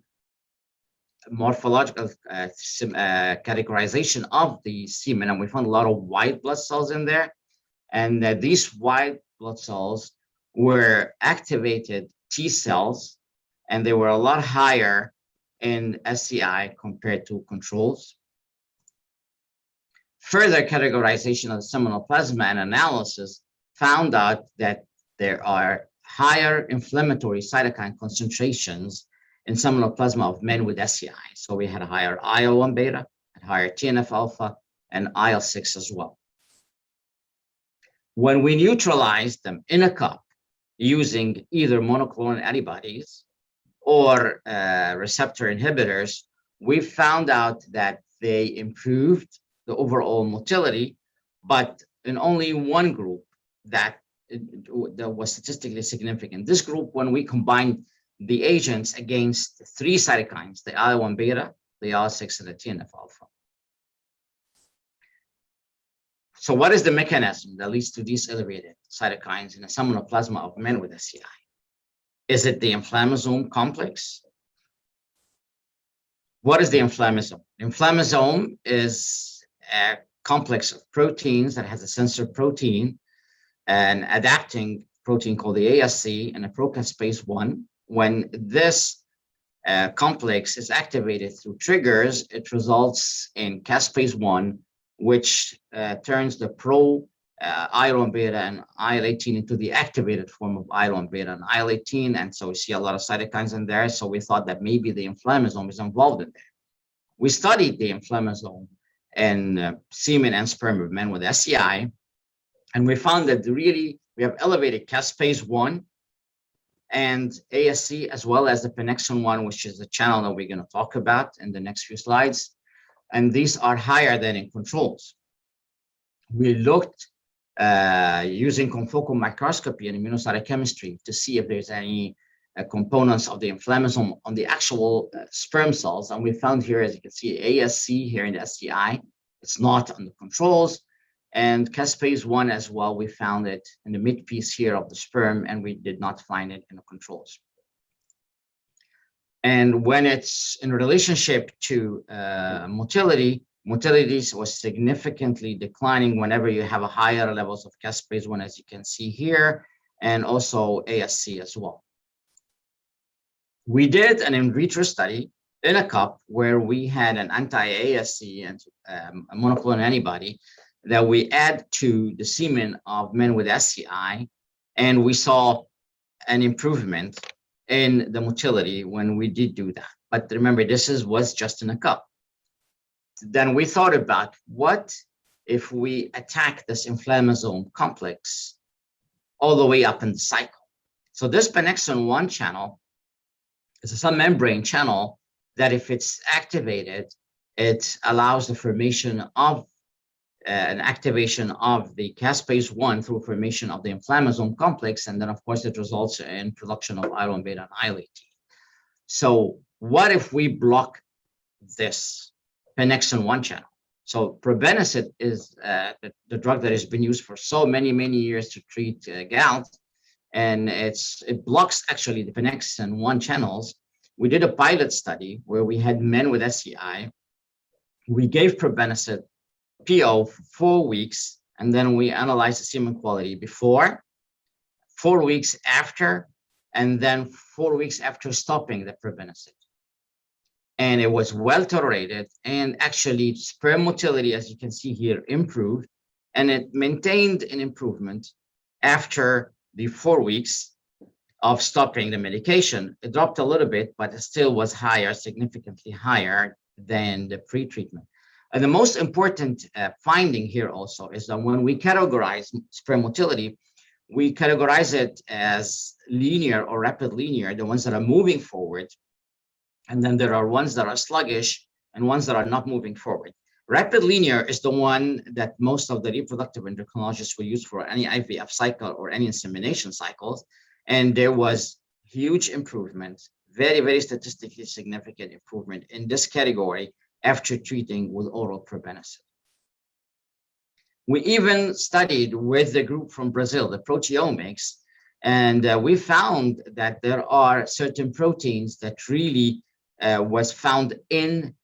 morphological categorization of the semen, and we found a lot of white blood cells in there. And these white blood cells were activated T cells, and they were a lot higher in SCI compared to controls. Further categorization of the seminal plasma and analysis found out that there are higher inflammatory cytokine concentrations in seminal plasma of men with SCI. So we had a higher IL-1 beta, and higher TNF alpha, and IL-6 as well. When we neutralized them in a cup using either monoclonal antibodies or receptor inhibitors, we found out that they improved the overall motility, but in only one group that was statistically significant. This group, when we combined the agents against 3 cytokines, the IL-1 beta, the IL-6, and the TNF-alpha. So what is the mechanism that leads to these elevated cytokines in the seminal plasma of men with SCI? Is it the inflammasome complex? What is the inflammasome? Inflammasome is a complex of proteins that has a sensor protein, an adapting protein called the ASC, and a procaspase 1. When this complex is activated through triggers, it results in caspase 1, which turns the IL-1 beta and IL-18 into the activated form of IL-1 beta and IL-18. And so we see a lot of cytokines in there. So we thought that maybe the inflammasome is involved in there. We studied the inflammasome in semen and sperm of men with SCI. And we found that really we have elevated caspase 1 and ASC, as well as the pannexin 1, which is the channel that we're going to talk about in the next few slides. And these are higher than in controls. We looked using confocal microscopy and immunocytochemistry to see if there's any components of the inflammasome on the actual sperm cells. And we found here, as you can see, ASC here in the SCI. It's not on the controls. And caspase 1 as well, we found it in the mid piece here of the sperm, and we did not find it in the controls. And when it's in relationship to motility, motility was significantly declining whenever you have a higher levels of caspase 1, as you can see here, and also ASC as well. We did an in vitro study in a cup where we had an anti-ASC and a monoclonal antibody that we add to the semen of men with SCI, and we saw an improvement in the motility when we did do that. But remember, this was just in a cup. Then we thought about what if we attack this inflammasome complex all the way up in the cycle. So this pannexin 1 channel is a submembrane channel that if it's activated, it allows the formation of an activation of the caspase 1 through formation of the inflammasome complex, and then of course it results in production of IL-1 beta and IL-18. So what if we block this pannexin 1 channel? So probenecid is the drug that has been used for so many years to treat gout, and it blocks actually the pannexin 1 channels. We did a pilot study where we had men with SCI. We gave probenecid PO for 4 weeks, and then we analyzed the semen quality before, 4 weeks after, and then 4 weeks after stopping the probenecid. And it was well tolerated, and actually sperm motility, as you can see here, improved, and it maintained an improvement after the 4 weeks of stopping the medication. It dropped a little bit, but it still was higher, significantly higher than the pre-treatment. And the most important finding here also is that when we categorize sperm motility, we categorize it as linear or rapid linear, the ones that are moving forward. And then there are ones that are sluggish and ones that are not moving forward. Rapid linear is the one that most of the reproductive endocrinologists will use for any IVF cycle or any insemination cycles. And there was huge improvement, very statistically significant improvement in this category after treating with oral probenecid. We even studied with the group from Brazil, the proteomics, and we found that there are certain proteins that really was found in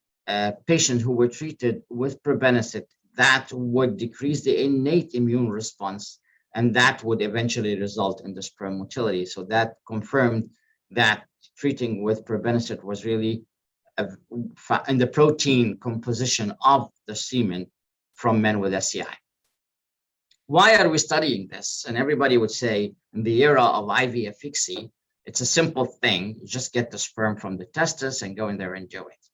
patients who were treated with probenecid that would decrease the innate immune response, and that would eventually result in the sperm motility. So that confirmed that treating with probenecid was really in the protein composition of the semen from men with SCI. Why are we studying this? And everybody would say in the era of IV efficacy, it's a simple thing. You just get the sperm from the testis and go in there and enjoy it.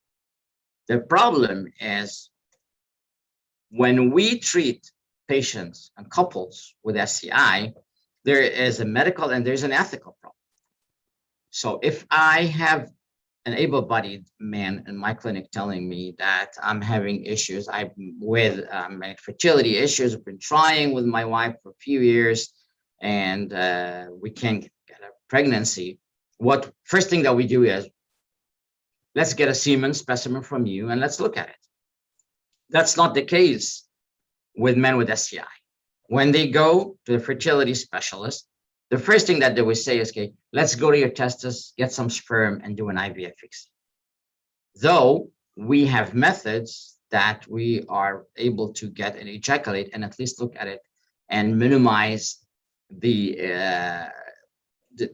The problem is when we treat patients and couples with SCI, there is a medical and there's an ethical problem. So if I have an able-bodied man in my clinic telling me that I'm having issues, with fertility issues, I've been trying with my wife for a few years, and we can't get a pregnancy. First thing that we do is, let's get a semen specimen from you and let's look at it. That's not the case with men with STI. When they go to the fertility specialist, the first thing that they will say is, okay, let's go to your testis, get some sperm, and do an IVF fix. Though we have methods that we are able to get and ejaculate and at least look at it and minimize the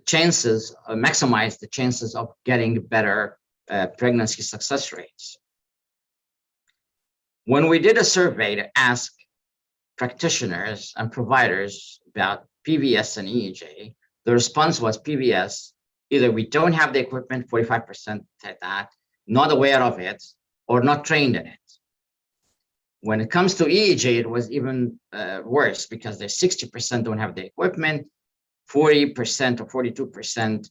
chances, maximize the chances of getting better pregnancy success rates. When we did a survey to ask practitioners and providers about PVS and EEJ, the response was PVS, either we don't have the equipment, 45% said that, not aware of it, or not trained in it. When it comes to EEJ, it was even worse because there's 60% don't have the equipment, 40% or 42%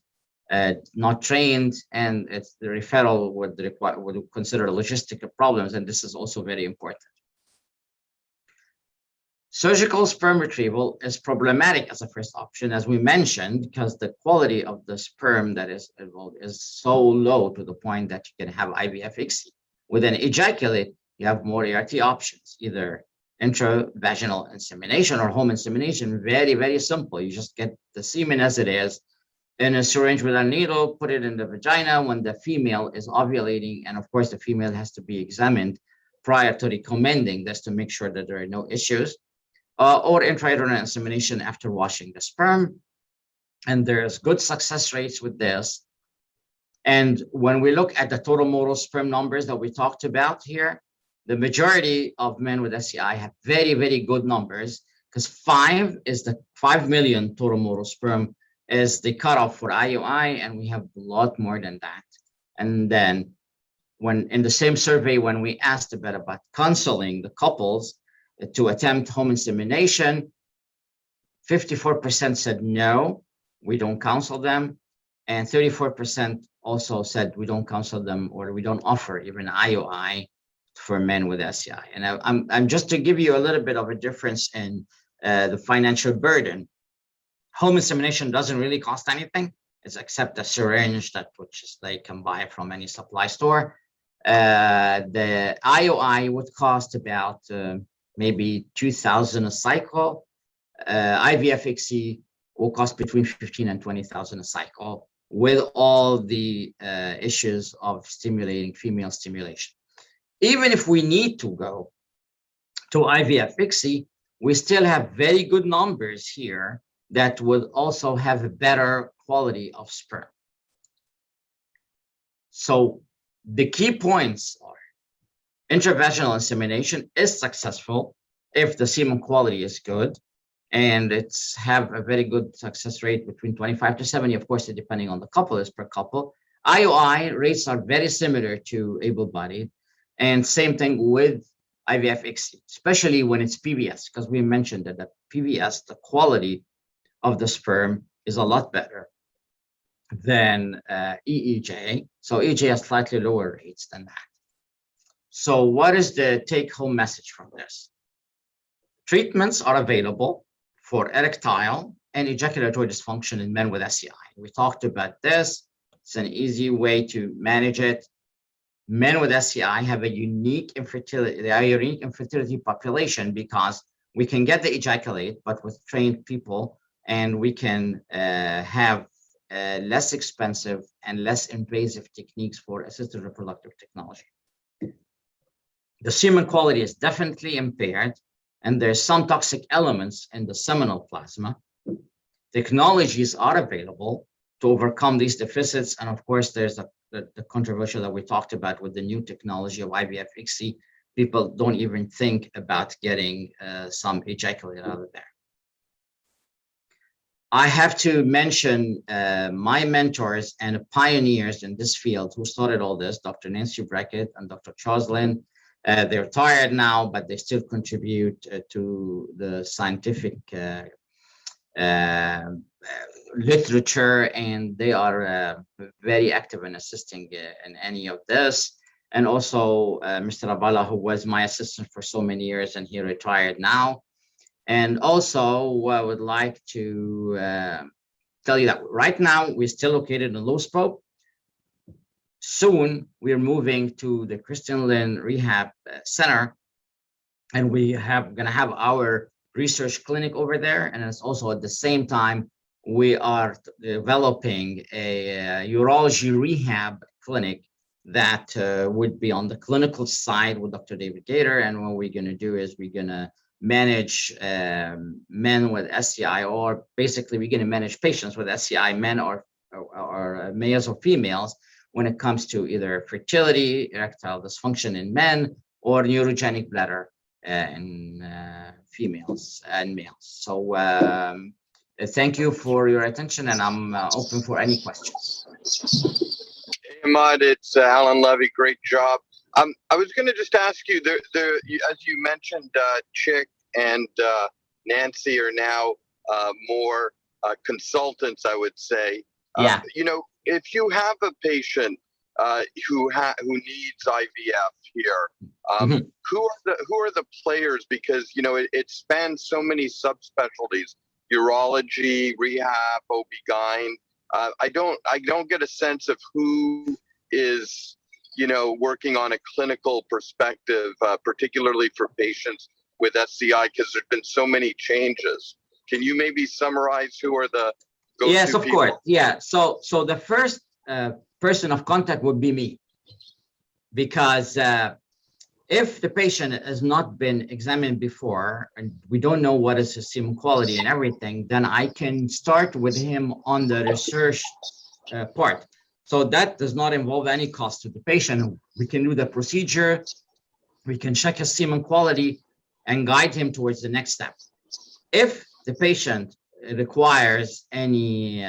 not trained, and it's the referral would consider logistical problems, and this is also very important. Surgical sperm retrieval is problematic as a first option, as we mentioned, because the quality of the sperm that is involved is so low to the point that you can have IVF ICSI. With an ejaculate, you have more ART options, either intravaginal insemination or home insemination. Very, very simple. You just get the semen as it is in a syringe with a needle, put it in the vagina when the female is ovulating. And of course, the female has to be examined prior to recommending this to make sure that there are no issues. Or intrauterine insemination after washing the sperm. And there's good success rates with this. And when we look at the total modal sperm numbers that we talked about here, the majority of men with SCI have very, very good numbers, because 5 million total modal sperm is the cutoff for IUI, and we have a lot more than that. And then when in the same survey, when we asked a bit about counseling the couples to attempt home insemination, 54% said no, we don't counsel them. And 34% also said we don't counsel them, or we don't offer even IUI for men with SCI. And I'm just to give you a little bit of a difference in the financial burden. Home insemination doesn't really cost anything. It's except a syringe which they can buy from any supply store. The IUI would cost about maybe $2,000 a cycle. IVF ICSI will cost between $15,000 and $20,000 a cycle, with all the issues of stimulating female stimulation. Even if we need to go to IVF ICSI, we still have very good numbers here that would also have a better quality of sperm. So the key points are: intravaginal insemination is successful if the semen quality is good, and it's have a very good success rate between 25 to 70. Of course, depending on the couple, is per couple. IUI rates are very similar to able-bodied, and same thing with IVF ICSI, especially when it's PVS, because we mentioned that PVS, the quality of the sperm is a lot better than EEJ. So EEJ has slightly lower rates than that. So what is the take-home message from this? Treatments are available for erectile and ejaculatory dysfunction in men with SCI. We talked about this. It's an easy way to manage it. Men with SCI have a unique infertility population, because we can get the ejaculate, but with trained people, and we can have less expensive and less invasive techniques for assisted reproductive technology. The semen quality is definitely impaired, and there's some toxic elements in the seminal plasma. Technologies are available to overcome these deficits, and of course, there's the controversial that we talked about with the new technology of IVF ICSI. People don't even think about getting some ejaculate out of there. I have to mention my mentors and pioneers in this field who started all this, Dr. Nancy Brackett and Dr. Charles Lynn. They're retired now, but they still contribute to the scientific literature, and they are very active in assisting in any of this. And also Mr. Abala, who was my assistant for so many years, and he retired now. And also I would like to tell you that right now we're still located in Low Spoke. Soon we're moving to the Christian Lynn Rehab Center, and we have gonna have our research clinic over there. And it's also at the same time we are developing a urology rehab clinic that would be on the clinical side with Dr. David Gator. And what we're gonna do is we're gonna manage men with SCI, or basically we're gonna manage patients with SCI, men or males or females, when it comes to either fertility, erectile dysfunction in men, or neurogenic bladder in females and males. So thank you for your attention, and I'm open for any questions. Hey, Ahmad, it's Alan Levy. Great job. I was going to just ask you, as you mentioned, Chick and Nancy are now more consultants, I would say. Yeah. You know, if you have a patient who needs IVF here, who are the players? Because you know it spans so many subspecialties: urology, rehab, OB-GYN. I don't get a sense of who is, you know, working on a clinical perspective, particularly for patients with SCI, because there's been so many changes. Can you maybe summarize who are the go-to Yes, of people? course. Yeah. So the first person of contact would be me, because if the patient has not been examined before and we don't know what is his semen quality and everything, then I can start with him on the research part. So that does not involve any cost to the patient. We can do the procedure, we can check his semen quality and guide him towards the next step. If the patient requires any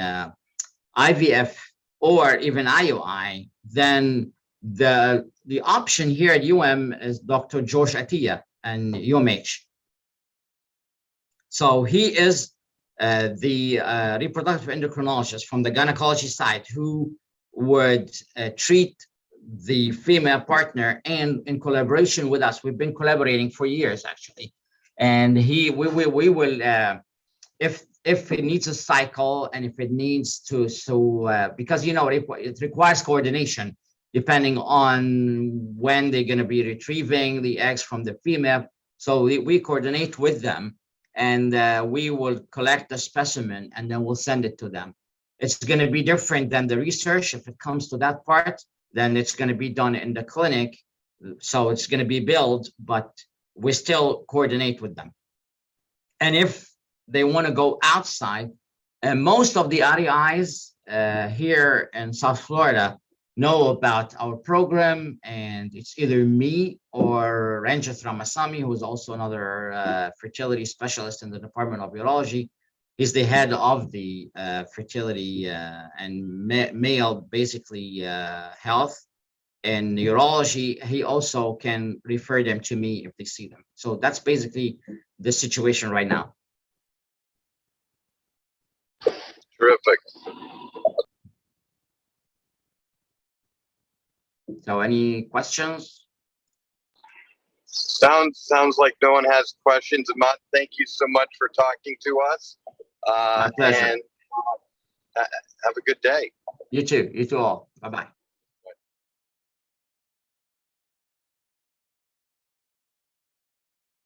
IVF or even IUI, then the option here at UM is Dr. George Atiyah and UMH. So he is the reproductive endocrinologist from the gynecology side who would treat the female partner, and in collaboration with us, we've been collaborating for years actually. And we will if it needs a cycle, and if it needs to, because you know it requires coordination depending on when they're going to be retrieving the eggs from the female. So we coordinate with them, and we will collect the specimen and then we'll send it to them. It's going to be different than the research. If it comes to that part, then it's going to be done in the clinic. So it's going to be billed, but we still coordinate with them. And if they want to go outside, and most of the REIs here in South Florida know about our program, and it's either me or Ranjith Ramasamy, who is also another fertility specialist in the Department of Urology. He's the head of the fertility and male, basically, health and urology. He also can refer them to me if they see them. So that's basically the situation right now. Terrific. So any questions? Sounds like no one has questions. Ahmad, thank you so much for talking to us. My pleasure. And have a good day. You too. You too all. Bye-bye.